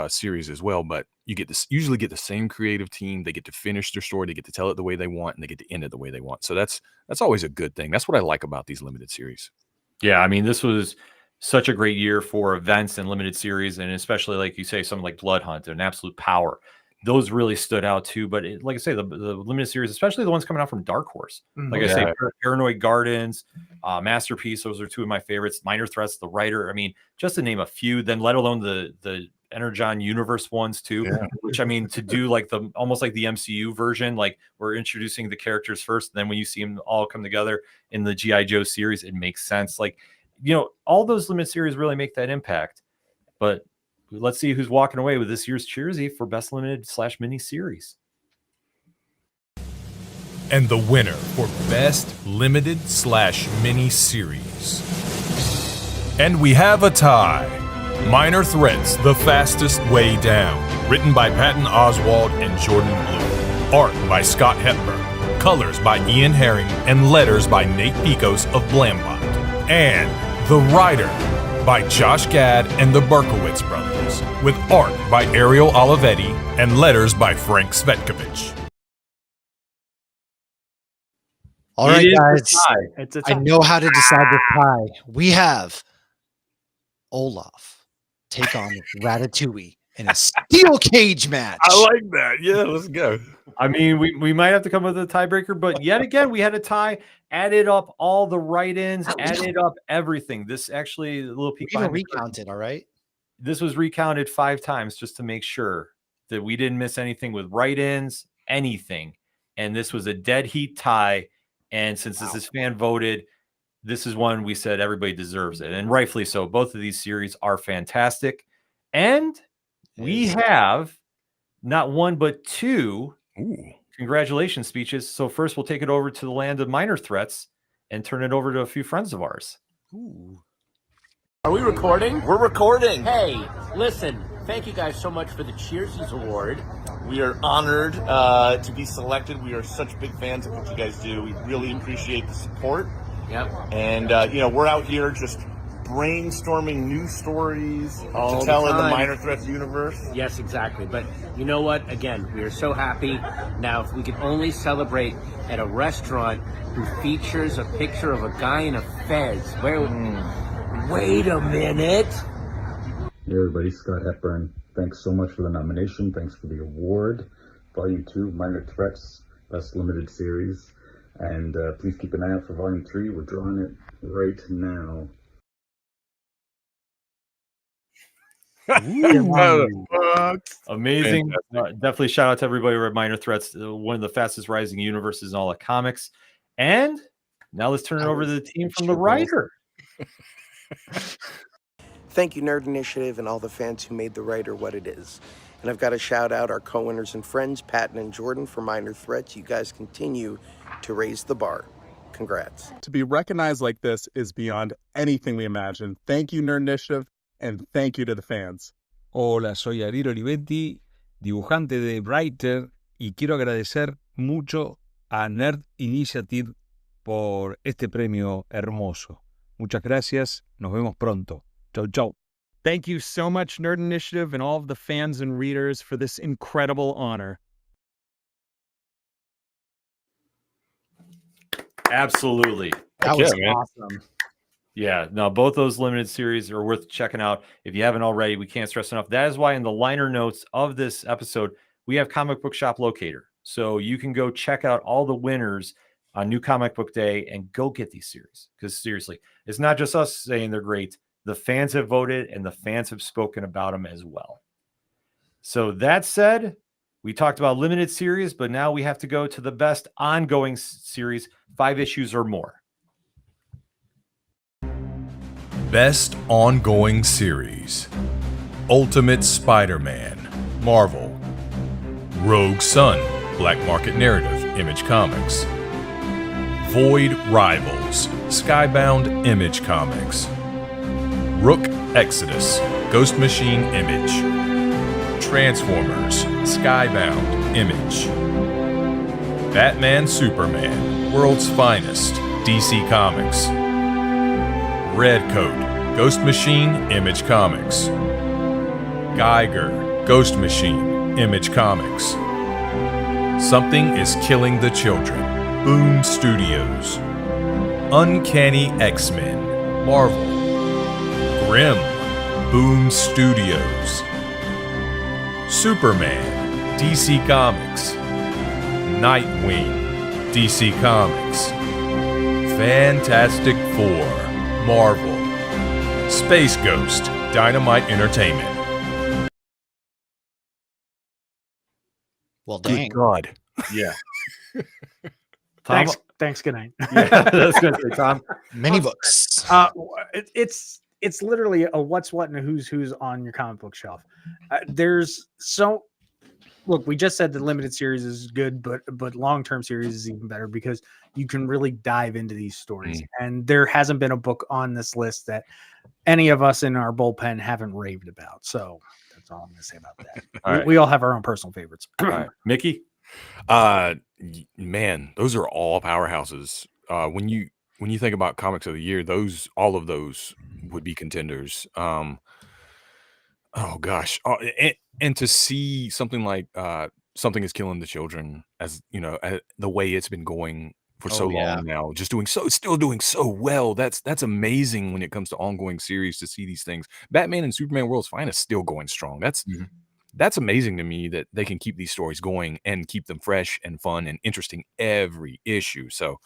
series as well, but you usually get the same creative team. They get to finish their story. They get to tell it the way they want, and they get to end it the way they want. So that's always a good thing. That's what I like about these limited series. Yeah, I mean, this was such a great year for events and limited series, and especially like you say, something like Blood Hunt and Absolute Power. Those really stood out too. But like I say, the limited series, especially the ones coming out from Dark Horse, like I say, Paranoid Gardens, Masterpiece. Those are two of my favorites. Minor Threats, The Writer. I mean, just to name a few. Then let alone the Energon Universe ones too. Yeah. Which I mean, to do like almost like the MCU version, like we're introducing the characters first, then when you see them all come together in the G.I. Joe series, it makes sense. Like, all those limited series really make that impact. But let's see who's walking away with this year's Cheersy for Best Limited / Mini Series. and the winner for Best Limited/Mini Series. And we have a tie. Minor Threats: The Fastest Way Down, written by Patton Oswalt and Jordan Blue. Art by Scott Hepburn. Colors by Ian Herring and letters by Nate Picos of Blambot. And The Rider by Josh Gad and the Berkowitz brothers, with art by Ariel Olivetti and letters by Frank Svetkovich. All right, It is a guys. tie. It's a I tie. know how to decide this tie. We have Olaf take on Ratatouille in a steel cage match. I like that. Yeah, let's go. I mean, we might have to come with a tiebreaker, but yet again, we had a tie. Added up all the write-ins, added up everything. This actually, a little peek We even behind the curtain. recounted, all right? This was recounted 5 times just to make sure that we didn't miss anything with write-ins, anything. And this was a dead heat tie. And since this is fan voted, this is one we said everybody deserves it, and rightfully so. Both of these series are fantastic, and we have not one but 2 congratulations speeches. So first, we'll take it over to the land of minor threats and turn it over to a few friends of ours. Are we recording? We're recording. Hey, listen, thank you guys so much for the Cheersies Award. We are honored to be selected. We are such big fans of what you guys do. We really appreciate the support. Yep. And, we're out here just brainstorming new stories All to tell the in the time. Minor Threats universe. Yes, exactly. But you know what? Again, we are so happy. Now, if we could only celebrate at a restaurant who features a picture of a guy in a fez. Wait a minute. Hey everybody, Scott Hepburn. Thanks so much for the nomination. Thanks for the award. Volume 2, Minor Threats, Best Limited Series. And please keep an eye out for Volume 3. We're drawing it right now. Amazing. Definitely shout out to everybody over at Minor Threats, one of the fastest rising universes in all of comics. And now let's turn it over to the team from the writer. Thank you, Nerd Initiative, and all the fans who made the writer what it is. And I've got to shout out our co-winners and friends, Patton and Jordan, for Minor Threats. You guys continue to raise the bar. Congrats. To be recognized like this is beyond anything we imagined. Thank you, Nerd Initiative, and thank you to the fans. Hola, soy Ariel Olivetti, dibujante de Writer, y quiero agradecer mucho a Nerd Initiative por este premio hermoso. Muchas gracias, nos vemos pronto. Chau, chau. Thank you so much, Nerd Initiative, and all of the fans and readers for this incredible honor. Absolutely. That was man. awesome. Yeah, no, both those limited series are worth checking out. If you haven't already, we can't stress enough. That is why in the liner notes of this episode, we have Comic Book Shop Locator. So you can go check out all the winners on New Comic Book Day and go get these series. Because seriously, it's not just us saying they're great. The fans have voted and the fans have spoken about them as well. So that said, we talked about limited series, but now we have to go to the best ongoing series, 5 issues or more. Best Ongoing Series: Ultimate Spider-Man, Marvel. Rogue Sun, Black Market Narrative, Image Comics. Void Rivals, Skybound, Image Comics. Rook Exodus, Ghost Machine, Image. Transformers, Skybound, Image. Batman Superman, World's Finest, DC Comics. Redcoat, Ghost Machine, Image Comics. Geiger, Ghost Machine, Image Comics. Something is Killing the Children, Boom Studios. Uncanny X-Men, Marvel. Grimm, Boom Studios. Superman, DC Comics. Nightwing, DC Comics. Fantastic Four, Marvel. Space Ghost, Dynamite Entertainment. Well, dang. Good God. Yeah. Tom, Thanks. Good night. yeah, that's good. Tom. Many books. It's literally a what's what and a who's on your comic book shelf. There's so look, we just said the limited series is good, but long-term series is even better because you can really dive into these stories. And there hasn't been a book on this list that any of us in our bullpen haven't raved about. So that's all I'm going to say about that. We all have our own personal favorites. All right. Mickey? Man, those are all powerhouses. When you think about comics of the year, all of those would be contenders. Oh gosh. And to see something like Something is Killing the Children, as you know, the way it's been going for so long now, still doing so well. That's amazing when it comes to ongoing series to see these things. Batman and Superman World's Finest still going strong. That's amazing to me that they can keep these stories going and keep them fresh and fun and interesting every issue. So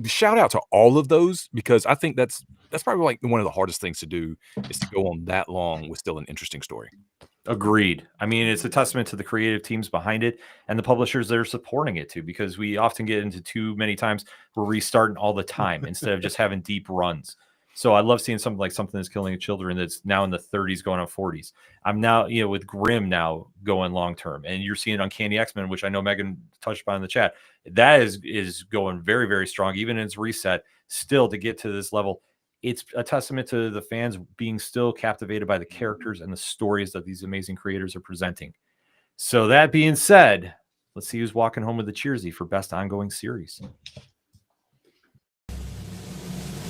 shout out to all of those, because I think that's probably like one of the hardest things to do, is to go on that long with still an interesting story. Agreed. I mean, it's a testament to the creative teams behind it and the publishers that are supporting it too, because we often get into too many times we're restarting all the time instead of just having deep runs. So I love seeing something like Something That's Killing Children that's now in the 30s going on 40s. I'm now, with Grimm now going long term, and you're seeing Uncanny X-Men, which I know Megan touched upon in the chat. That is going very, very strong, even in its reset. Still, to get to this level, it's a testament to the fans being still captivated by the characters and the stories that these amazing creators are presenting. So that being said, let's see who's walking home with the Cheersy for best ongoing series.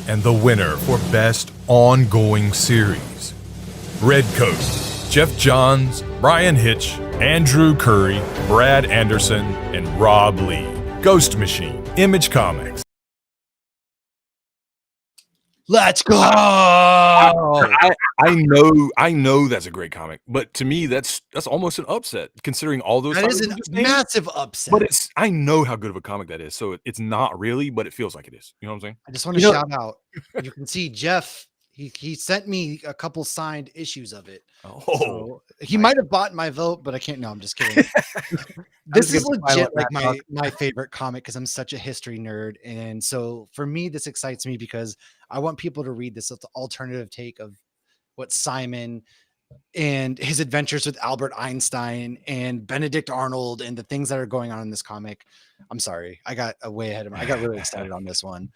And the winner for best ongoing series, Redcoat, Jeff Johns, Brian Hitch, Andrew Curry, Brad Anderson, and Rob Lee. Ghost Machine, Image Comics. Let's go. I know that's a great comic, but to me that's almost an upset considering all those. That is a massive upset. But I know how good of a comic that is, so it's not really, but it feels like it is. You know what I'm saying? I just want to shout out. You can see Jeff. He sent me a couple signed issues of it. So he might have bought my vote, but I can't. No, I'm just kidding. This is legit like my favorite comic because I'm such a history nerd, and so for me, this excites me because I want people to read this alternative take of what Simon and his adventures with Albert Einstein and Benedict Arnold and the things that are going on in this comic. I'm sorry, I got way ahead of me. I got really excited on this one.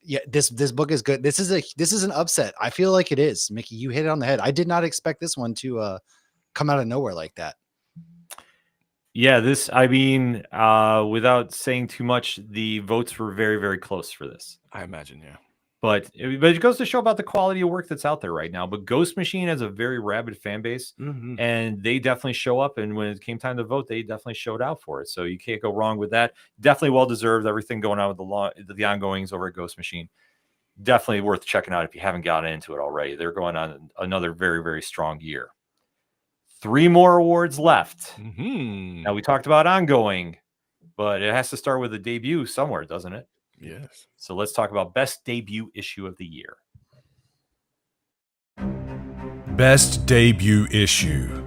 Yeah, this book is good. This is an upset. I feel like it is. Mickey, you hit it on the head. I did not expect this one to come out of nowhere like that. Yeah, without saying too much, the votes were very, very close for this. I imagine, yeah. But it goes to show about the quality of work that's out there right now. But Ghost Machine has a very rabid fan base, and they definitely show up. And when it came time to vote, they definitely showed out for it. So you can't go wrong with that. Definitely well deserved. Everything going on with the ongoings over at Ghost Machine. Definitely worth checking out if you haven't gotten into it already. They're going on another very, very strong year. 3 more awards left. Now we talked about ongoing, but it has to start with a debut somewhere, doesn't it? Yes. So let's talk about best debut issue of the year. Best debut issue,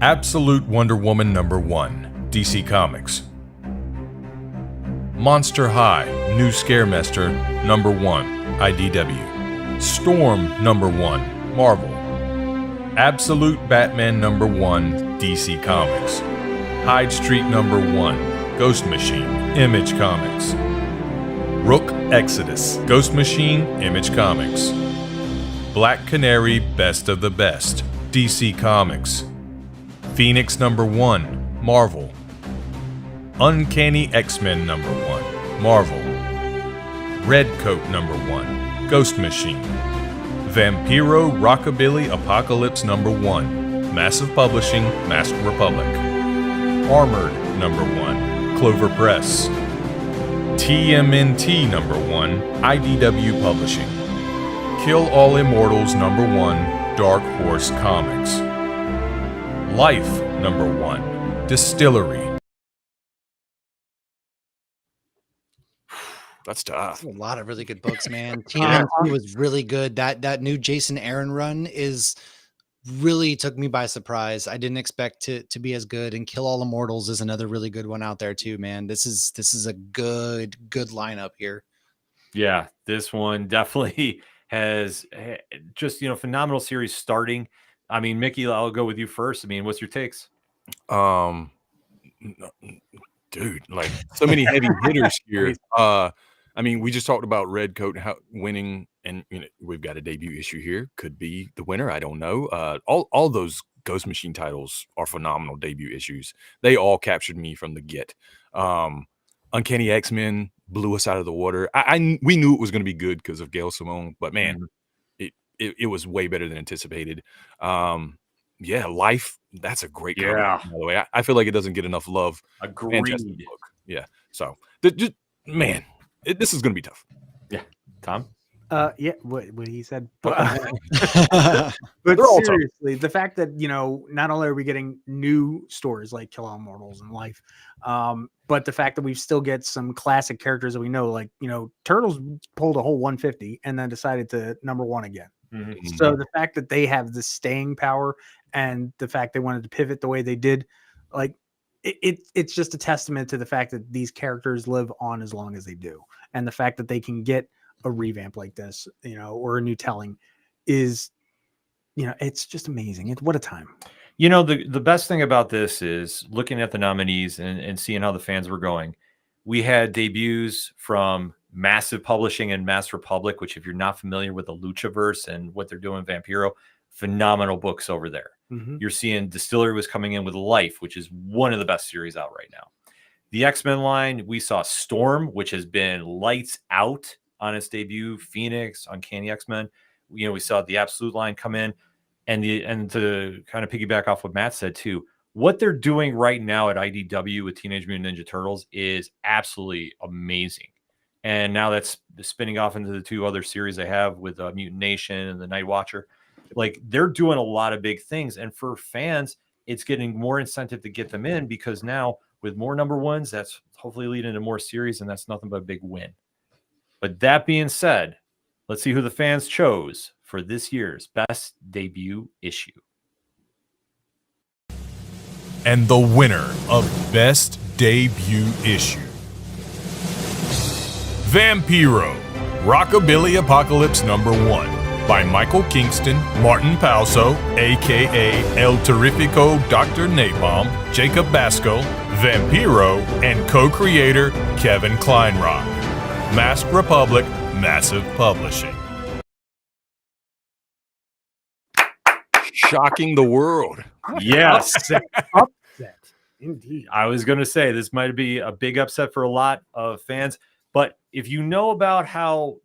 Absolute Wonder Woman #1, DC Comics. Monster High, New Scaremester #1, IDW. Storm #1, Marvel. Absolute Batman #1, DC Comics. Hyde Street #1, Ghost Machine, Image Comics. Rook Exodus, Ghost Machine, Image Comics. Black Canary, Best of the Best, DC Comics. Phoenix #1, Marvel. Uncanny X-Men #1, Marvel. Redcoat #1, Ghost Machine. Vampiro Rockabilly Apocalypse #1, Massive Publishing, Masked Republic. Armored #1, Clover Press. TMNT #1, IDW Publishing. Kill All Immortals #1, Dark Horse Comics. Life #1, Distillery. That's tough. A lot of really good books, man. TMNT was really good. That new Jason Aaron run really took me by surprise. I didn't expect to be as good. And Kill All Immortals is another really good one out there too, man. This is a good lineup here. Yeah, this one definitely has just phenomenal series starting. I mean, Mickey, I'll go with you first. I mean, what's your takes? Dude, like so many heavy hitters here. I mean, we just talked about Redcoat winning, and we've got a debut issue here. Could be the winner. I don't know. All those Ghost Machine titles are phenomenal debut issues. They all captured me from the get. Uncanny X-Men blew us out of the water. We knew it was going to be good because of Gail Simone, but man, it was way better than anticipated. Yeah, Life. That's a great comic, by the way. I feel like it doesn't get enough love. Agreed. Fantastic book. Yeah. So, man, this is going to be tough. Yeah. Tom? Yeah, what he said. They're But all tough. seriously, the fact that, not only are we getting new stories like Kill All Mortals and Life, but the fact that we still get some classic characters that we know, like, Turtles pulled a whole 150 and then decided to number 1 again. Mm-hmm. So the fact that they have the staying power and the fact they wanted to pivot the way they did, like, it's just a testament to the fact that these characters live on as long as they do. And the fact that they can get a revamp like this, or a new telling is, it's just amazing. What a time. The best thing about this is looking at the nominees and seeing how the fans were going. We had debuts from Massive Publishing and Mass Republic, which, if you're not familiar with the Luchaverse and what they're doing, Vampiro, phenomenal books over there. Mm-hmm. You're seeing Distillery was coming in with Life, which is one of the best series out right now. The X-Men line, we saw Storm, which has been lights out on its debut. Phoenix, Uncanny X-Men. We saw the Absolute line come in, and to kind of piggyback off what Matt said too, what they're doing right now at IDW with Teenage Mutant Ninja Turtles is absolutely amazing. And now that's spinning off into the 2 other series they have with Mutant Nation and the Night Watcher. Like, they're doing a lot of big things, and for fans, it's getting more incentive to get them in, because now with more number 1s, that's hopefully leading to more series, and that's nothing but a big win. But that being said, let's see who the fans chose for this year's best debut issue. And the winner of Best Debut Issue, Vampiro, Rockabilly Apocalypse #1, by Michael Kingston, Martin Palso, a.k.a. El Terrifico Dr. Napalm, Jacob Basco, Vampiro, and co-creator Kevin Kleinrock. Masked Republic, Massive Publishing. Shocking the world. Yes. Upset. Indeed. I was going to say this might be a big upset for a lot of fans, but if you know about how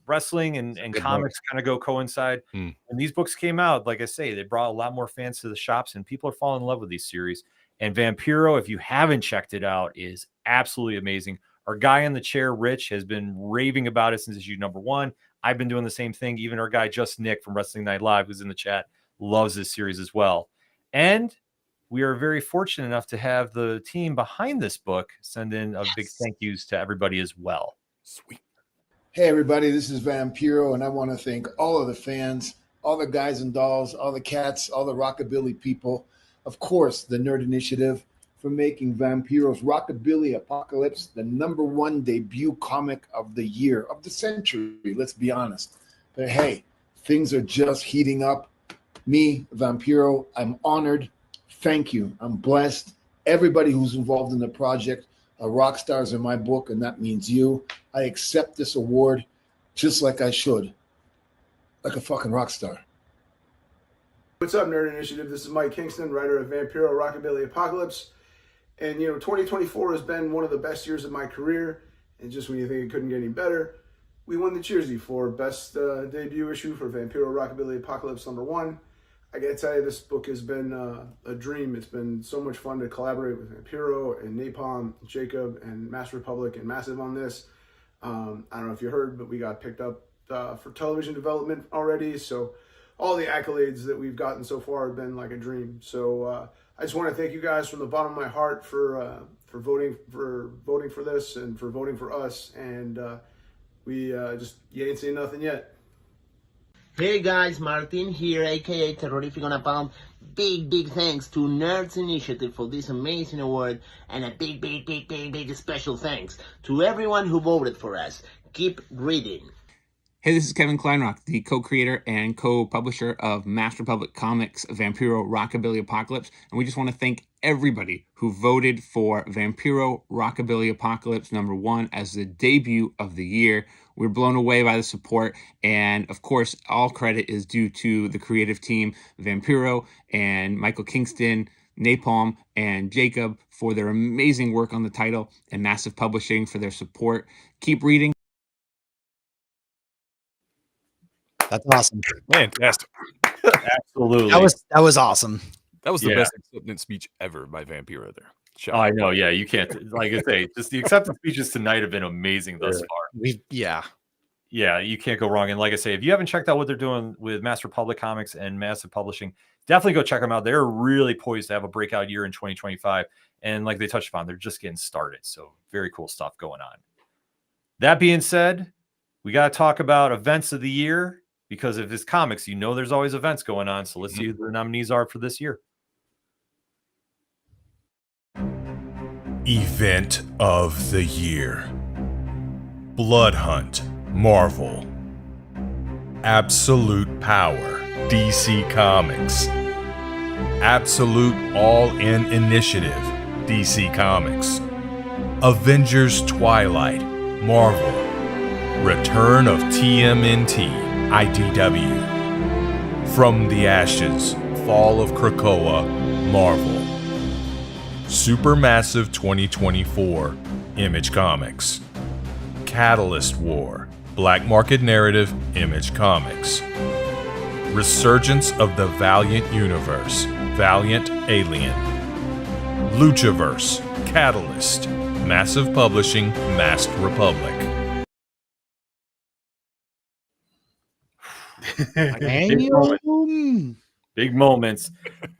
wrestling and comics kind of go coincide, when these books came out, like I say, they brought a lot more fans to the shops, and people are falling in love with these series. And Vampiro, if you haven't checked it out, is absolutely amazing. Our guy in the chair, Rich, has been raving about it since issue #1. I've been doing the same thing. Even our guy, Just Nick from Wrestling Night Live, who's in the chat, loves this series as well. And we are very fortunate enough to have the team behind this book send in a big thank yous to everybody as well. Sweet. Hey, everybody, this is Vampiro, and I want to thank all of the fans, all the guys and dolls, all the cats, all the rockabilly people, of course, the Nerd Initiative, for making Vampiro's Rockabilly Apocalypse the #1 debut comic of the year, of the century, let's be honest. But hey, things are just heating up. Me, Vampiro, I'm honored. Thank you. I'm blessed. Everybody who's involved in the project are rock stars in my book, and that means you. I accept this award just like I should, like a fucking rock star. What's up, Nerd Initiative? This is Mike Kingston, writer of Vampiro Rockabilly Apocalypse. And, 2024 has been one of the best years of my career. And just when you think it couldn't get any better, we won the Cheersies for best debut issue for Vampiro Rockabilly Apocalypse #1. I gotta tell you, this book has been a dream. It's been so much fun to collaborate with Vampiro and Napalm, Jacob, and Mass Republic and Massive on this. I don't know if you heard, but we got picked up for television development already. So all the accolades that we've gotten so far have been like a dream. So I just want to thank you guys from the bottom of my heart for voting for this and for voting for us. And you ain't seen nothing yet. Hey guys, Martin here, aka Terrific on a Palm. Big thanks to Nerds Initiative for this amazing award, and a big special thanks to everyone who voted for us. Keep reading. Hey, this is Kevin Kleinrock, the co-creator and co-publisher of Mass Republic Comics' Vampiro Rockabilly Apocalypse, and we just want to thank everybody who voted for Vampiro Rockabilly Apocalypse #1 as the debut of the year. We're blown away by the support, and of course, all credit is due to the creative team, Vampiro and Michael Kingston, Napalm, and Jacob for their amazing work on the title, and Massive Publishing for their support. Keep reading. That's awesome. Fantastic. Absolutely. That was awesome. That was the Yeah. best acceptance speech ever by Vampiro there. Shout Oh, I out. know. Yeah, you can't. Like I say, just the acceptance speeches tonight have been amazing thus far. Yeah, you can't go wrong. And like I say, if you haven't checked out what they're doing with Master Public Comics and Massive Publishing, definitely go check them out. They're really poised to have a breakout year in 2025. And like they touched upon, they're just getting started. So very cool stuff going on. That being said, we got to talk about events of the year, because if it's comics, you know there's always events going on. So let's see who the nominees are for this year. Event of the Year: Blood Hunt, Marvel. Absolute Power, DC Comics. Absolute All-In Initiative, DC Comics. Avengers Twilight, Marvel. Return of TMNT, IDW. From the Ashes, Fall of Krakoa, Marvel. Supermassive 2024, Image Comics. Catalyst War, Black Market Narrative, Image Comics. Resurgence of the Valiant Universe, Valiant Alien. Luchaverse, Catalyst, Massive Publishing, Masked Republic. Big moments. Big moments.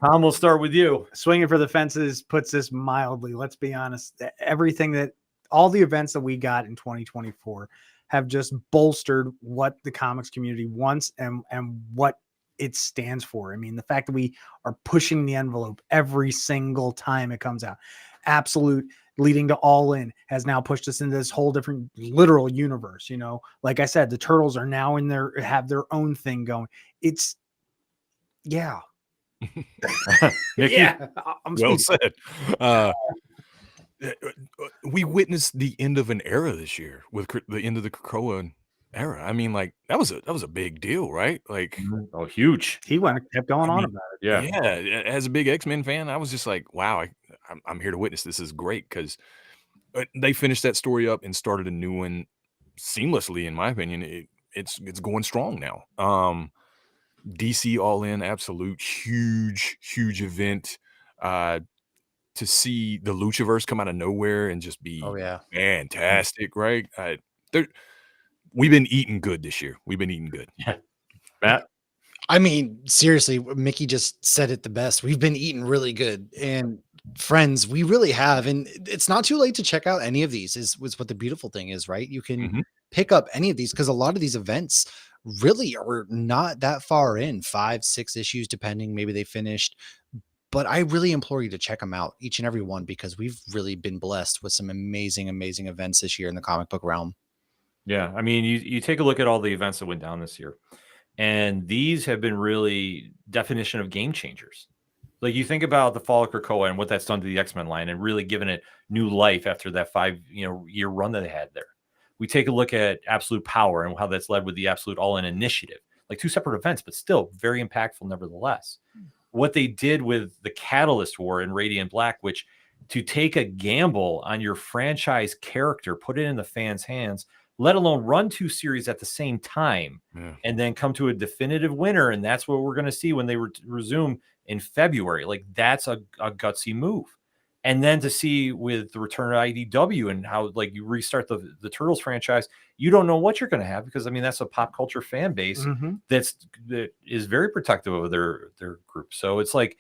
Tom, we'll start with you. Swinging for the fences puts this mildly. Let's be honest. Everything that all the events that we got in 2024 have just bolstered what the comics community wants and what it stands for. I mean, the fact that we are pushing the envelope every single time it comes out. Absolute leading to All In has now pushed us into this whole different literal universe. You know, like I said, the Turtles are now have their own thing going. It's yeah. Yeah, well said. We witnessed the end of an era this year with the end of the Krakoa era. I mean, like that was a big deal, right? Like, oh, huge. He kept going on about it. Yeah. As a big X-Men fan, I was just like, wow, I'm here to witness. This is great because they finished that story up and started a new one seamlessly. In my opinion, it's going strong now. DC All In, absolute huge event. To see the Luchaverse come out of nowhere and just be fantastic, right? We've been eating good this year. We've been eating good. Yeah. Matt? I mean, seriously, Mickey just said it the best. We've been eating really good. And friends, we really have. And it's not too late to check out any of these, is what the beautiful thing is, right? You can pick up any of these because a lot of these events really are not that far in, 5-6 issues, depending. Maybe they finished. But I really implore you to check them out, each and every one, because we've really been blessed with some amazing events this year in the comic book realm. Yeah. I mean, you take a look at all the events that went down this year, and these have been really definition of game changers. Like you think about the Fall of Krakoa and what that's done to the X-Men line and really given it new life after that 5-year run that they had there. We take a look at Absolute Power and how that's led with the Absolute All-In Initiative, like 2 separate events, but still very impactful nevertheless. What they did with the Catalyst War in Radiant Black, which to take a gamble on your franchise character, put it in the fans' hands, let alone run 2 series at the same time, and then come to a definitive winner. And that's what we're going to see when they resume in February. Like that's a gutsy move. And then to see with the return of IDW and how like you restart the Turtles franchise, you don't know what you're going to have, because I mean that's a pop culture fan base that is very protective of their group. So it's like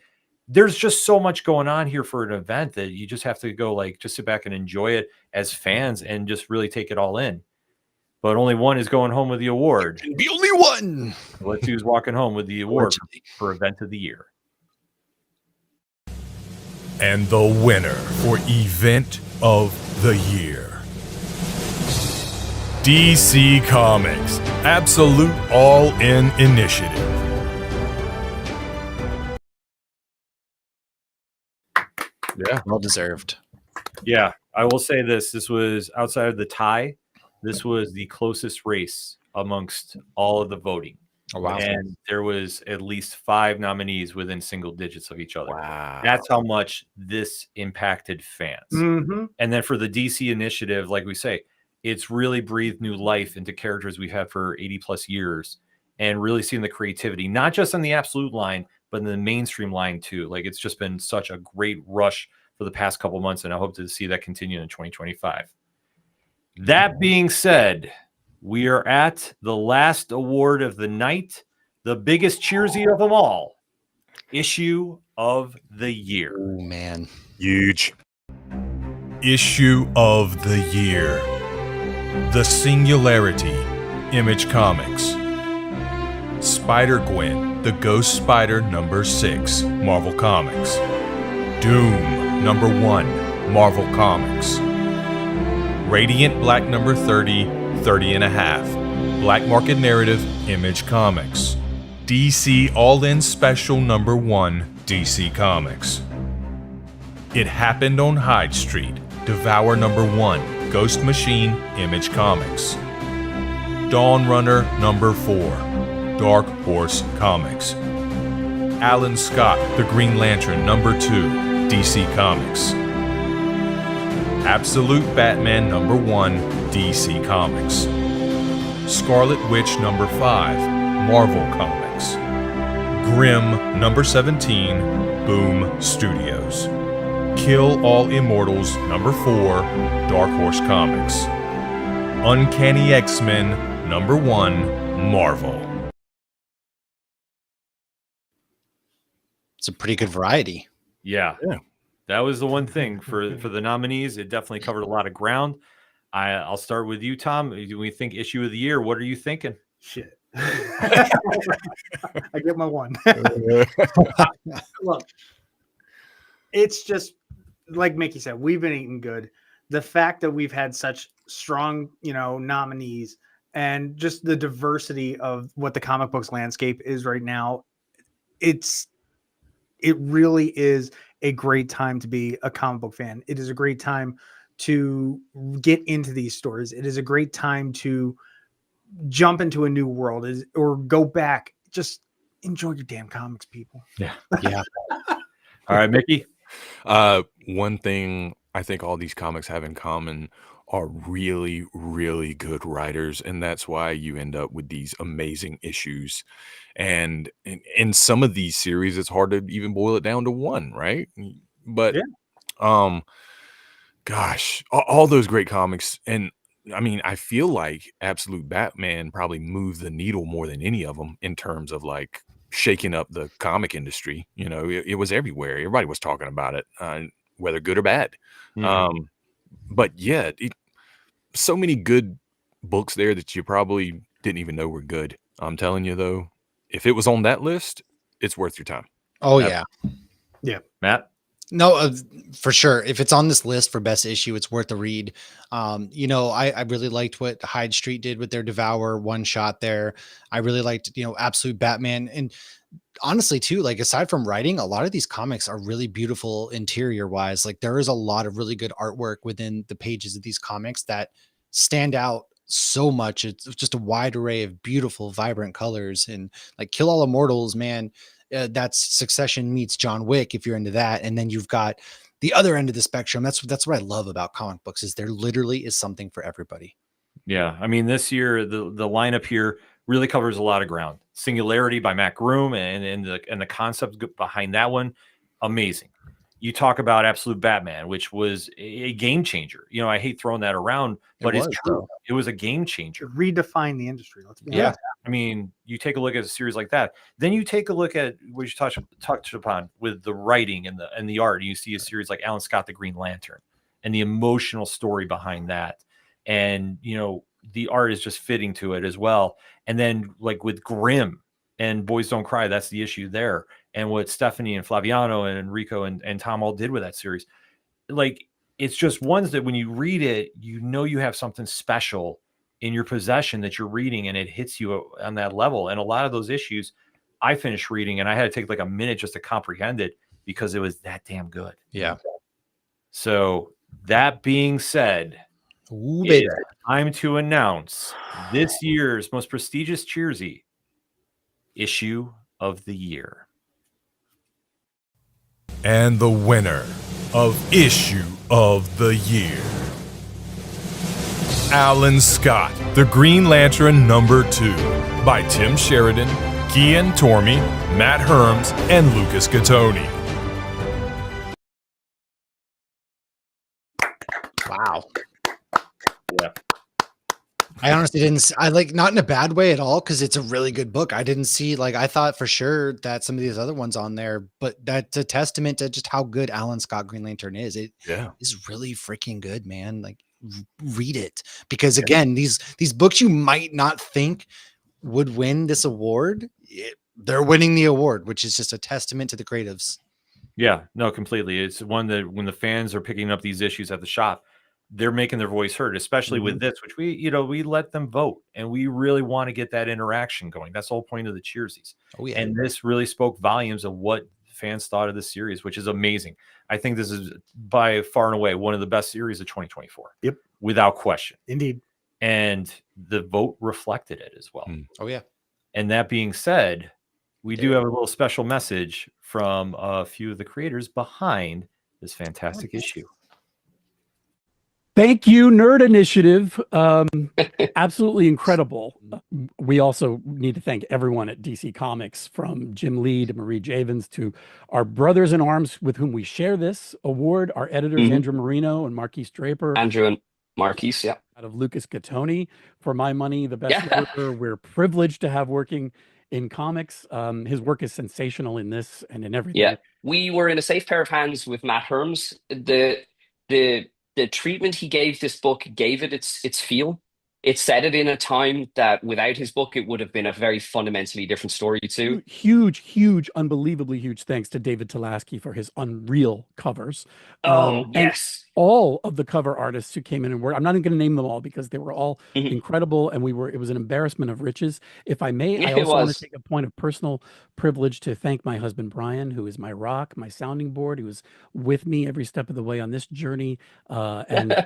there's just so much going on here for an event that you just have to go like just sit back and enjoy it as fans and just really take it all in. But only one is going home with the award. The only one. Let's see who's walking home with the award for event of the year. And the winner for Event of the Year: DC Comics Absolute All-In Initiative. Yeah. Well deserved. Yeah, I will say this. This was outside of the tie. This was the closest race amongst all of the voting. Oh, wow. And there was at least 5 nominees within single digits of each other. Wow. That's how much this impacted fans. Mhm. And then for the DC initiative, like we say, it's really breathed new life into characters we've had for 80 plus years and really seeing the creativity, not just on the absolute line, but in the mainstream line too. Like it's just been such a great rush for the past couple months, and I hope to see that continue in 2025. That being said, we are at the last award of the night, the biggest cheersy of them all, issue of the year. Oh, man. Huge. Issue of the year. The Singularity, Image Comics. Spider-Gwen, the Ghost Spider #6, Marvel Comics. Doom #1, Marvel Comics. Radiant Black #30, 30 and a half, Black Market Narrative, Image Comics. DC All-In Special #1, DC Comics. It Happened on Hyde Street, Devour #1, Ghost Machine, Image Comics. Dawn Runner #4, Dark Horse Comics. Alan Scott, The Green Lantern #2, DC Comics. Absolute Batman #1, DC Comics. Scarlet Witch #5, Marvel Comics. Grimm #17, Boom Studios. Kill All Immortals #4, Dark Horse Comics. Uncanny X-Men #1, Marvel. It's a pretty good variety. Yeah. That was the one thing for the nominees. It definitely covered a lot of ground. I'll start with you, Tom. When we think issue of the year, what are you thinking? Shit. I get my one. Look, it's just like Mickey said, we've been eating good. The fact that we've had such strong, nominees and just the diversity of what the comic books landscape is right now, it really is a great time to be a comic book fan. It is a great time to get into these stories. It is a great time to jump into a new world or go back. Just enjoy your damn comics, people. Yeah. Yeah. All right, Mickey. One thing I think all these comics have in common are really, really good writers, and that's why you end up with these amazing issues. And in some of these series, it's hard to even boil it down to one, right? But gosh, all those great comics, and I mean, I feel like Absolute Batman probably moved the needle more than any of them in terms of like shaking up the comic industry. You know, it was everywhere. Everybody was talking about it, whether good or bad. But yeah, so many good books there that you probably didn't even know were good. I'm telling you though, if it was on that list, it's worth your time. Oh, yeah. Yeah. Matt? No, for sure. If it's on this list for best issue, it's worth a read. I really liked what Hyde Street did with their Devour one shot there. I really liked, Absolute Batman. And honestly, too, like aside from writing, a lot of these comics are really beautiful interior wise. Like there is a lot of really good artwork within the pages of these comics that stand out so much. It's just a wide array of beautiful, vibrant colors. And like Kill All Immortals, man. That's Succession meets John Wick if you're into that, and then you've got the other end of the spectrum. That's what I love about comic books is there literally is something for everybody. Yeah, I mean this year the lineup here really covers a lot of ground. Singularity by Matt Groom and the concept behind that one, amazing. You talk about Absolute Batman, which was a game changer. I hate throwing that around, but it's true. It was a game changer. Redefine the industry. Let's be Yeah. honest. I mean, you take a look at a series like that, then you take a look at what you touched upon with the writing and the art. And you see a series like Alan Scott, The Green Lantern, and the emotional story behind that. And, the art is just fitting to it as well. And then like with Grimm and Boys Don't Cry, that's the issue there. And what Stephanie and Flaviano and Enrico and Tom all did with that series. Like, it's just ones that when you read it, you have something special in your possession that you're reading and it hits you on that level. And a lot of those issues I finished reading and I had to take like a minute just to comprehend it because it was that damn good. Yeah. So that being said, Ooh, baby. it's time to announce this year's most prestigious Cheersy issue of the year. And the winner of Issue of the Year, Alan Scott, The Green Lantern #2, by Tim Sheridan, Kian Tormey, Matt Herms, and Lucas Gattoni. Wow. Yeah. I honestly didn't. I like, not in a bad way at all, because it's a really good book. I didn't see, like, I thought for sure that some of these other ones on there, but that's a testament to just how good Alan Scott Green Lantern is. It is really freaking good, man. Like, read it, because again, these books you might not think would win this award, they're winning the award, which is just a testament to the creatives. Yeah, no, completely. It's one that when the fans are picking up these issues at the shop, they're making their voice heard, especially with this, which we let them vote, and we really want to get that interaction going. That's the whole point of the Cheersies. Oh yeah. And this really spoke volumes of what fans thought of the series, which is amazing. I think this is by far and away one of the best series of 2024. Yep. Without question. Indeed. And the vote reflected it as well. Oh yeah. And that being said, we do have a little special message from a few of the creators behind this fantastic issue. Thank you, Nerd Initiative. Absolutely incredible. We also need to thank everyone at DC Comics, from Jim Lee to Marie Javins to our brothers in arms with whom we share this award, our editors, Andrew Marino and Marquise Draper. Andrew and Marquise, yeah. Out of Lucas Gattoni, for my money, the best worker we're privileged to have working in comics. His work is sensational in this and in everything. Yeah, we were in a safe pair of hands with Matt Herms. The treatment he gave this book gave it its feel. It set it in a time that without his book, it would have been a very fundamentally different story too. Huge, unbelievably huge thanks to David Talaski for his unreal covers. Oh, And yes. all of the cover artists who came in and worked. I'm not even going to name them all because they were all incredible, and it was an embarrassment of riches. If I may, I It also want was. to take a point of personal privilege to thank my husband, Brian, who is my rock, my sounding board, who was with me every step of the way on this journey. I'd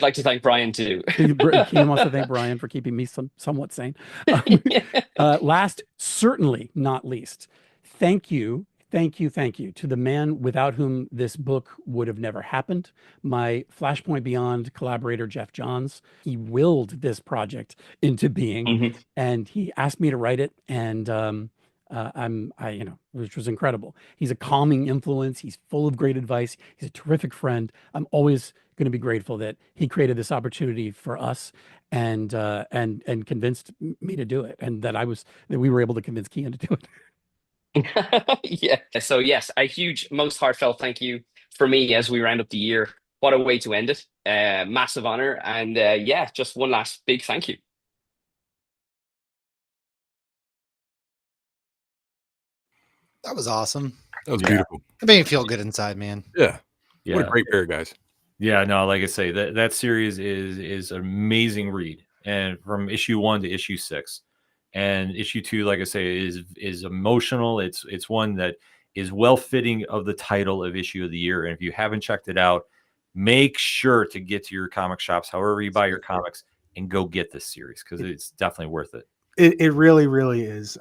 like to thank Brian too. Keenan wants to thank Brian for keeping me somewhat sane. Last, certainly not least, thank you to the man without whom this book would have never happened, my Flashpoint Beyond collaborator, Jeff Johns. He willed this project into being, and he asked me to write it, and which was incredible. He's a calming influence. He's full of great advice. He's a terrific friend. I'm always going to be grateful that he created this opportunity for us and convinced me to do it, and that we were able to convince Kian to do it. Yeah. So yes, a huge, most heartfelt thank you for me as we round up the year. What a way to end it. Massive honor. And just one last big thank you. That was awesome. That was beautiful. It made me feel good inside, man. Yeah. What a great pair, guys. Yeah, no, like I say, that series is an amazing read, and from issue 1 to issue 6. And issue 2, like I say, is emotional. It's one that is well fitting of the title of issue of the year. And if you haven't checked it out, make sure to get to your comic shops, however you buy your comics, and go get this series, because it's definitely worth it. It really, really is.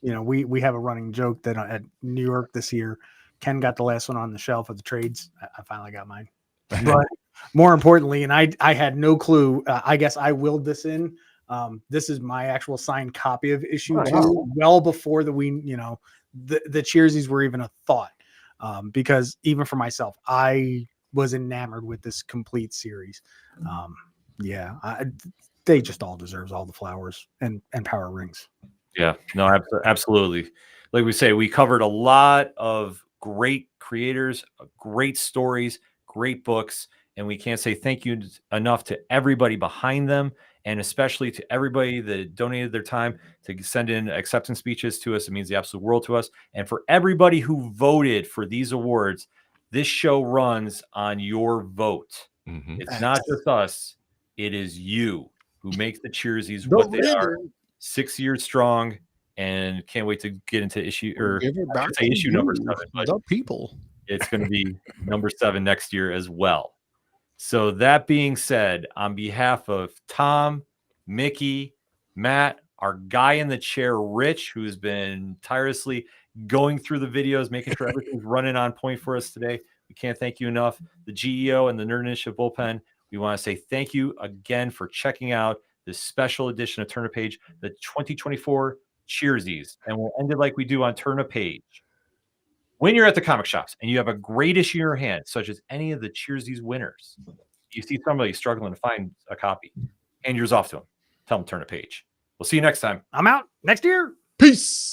We have a running joke that at New York this year, Ken got the last one on the shelf of the trades. I finally got mine. But more importantly, and I had no clue. I guess I willed this in. This is my actual signed copy of issue 2, well before the Cheersies were even a thought. Because even for myself, I was enamored with this complete series. They just all deserves all the flowers and power rings. Yeah, no, absolutely. Like we say, we covered a lot of great creators, great stories, great books, and we can't say thank you enough to everybody behind them, and especially to everybody that donated their time to send in acceptance speeches to us. It means the absolute world to us. And for everybody who voted for these awards, this show runs on your vote. It's not just us. It is you who make the Cheersies what they are. 6 years strong, and can't wait to get into issue number 7. The people. It's going to be number 7 next year as well. So that being said, on behalf of Tom, Mickey, Matt, our guy in the chair, Rich, who's been tirelessly going through the videos, making sure everything's running on point for us today, we can't thank you enough. The GEO and the Nerd Initiative Bullpen, we want to say thank you again for checking out this special edition of Turn a Page, the 2024 Cheersies. And we'll end it like we do on Turn a Page. When you're at the comic shops and you have a great issue in your hand, such as any of the Cheersies winners, you see somebody struggling to find a copy, hand yours off to them. Tell them to turn a page. We'll see you next time. I'm out next year. Peace.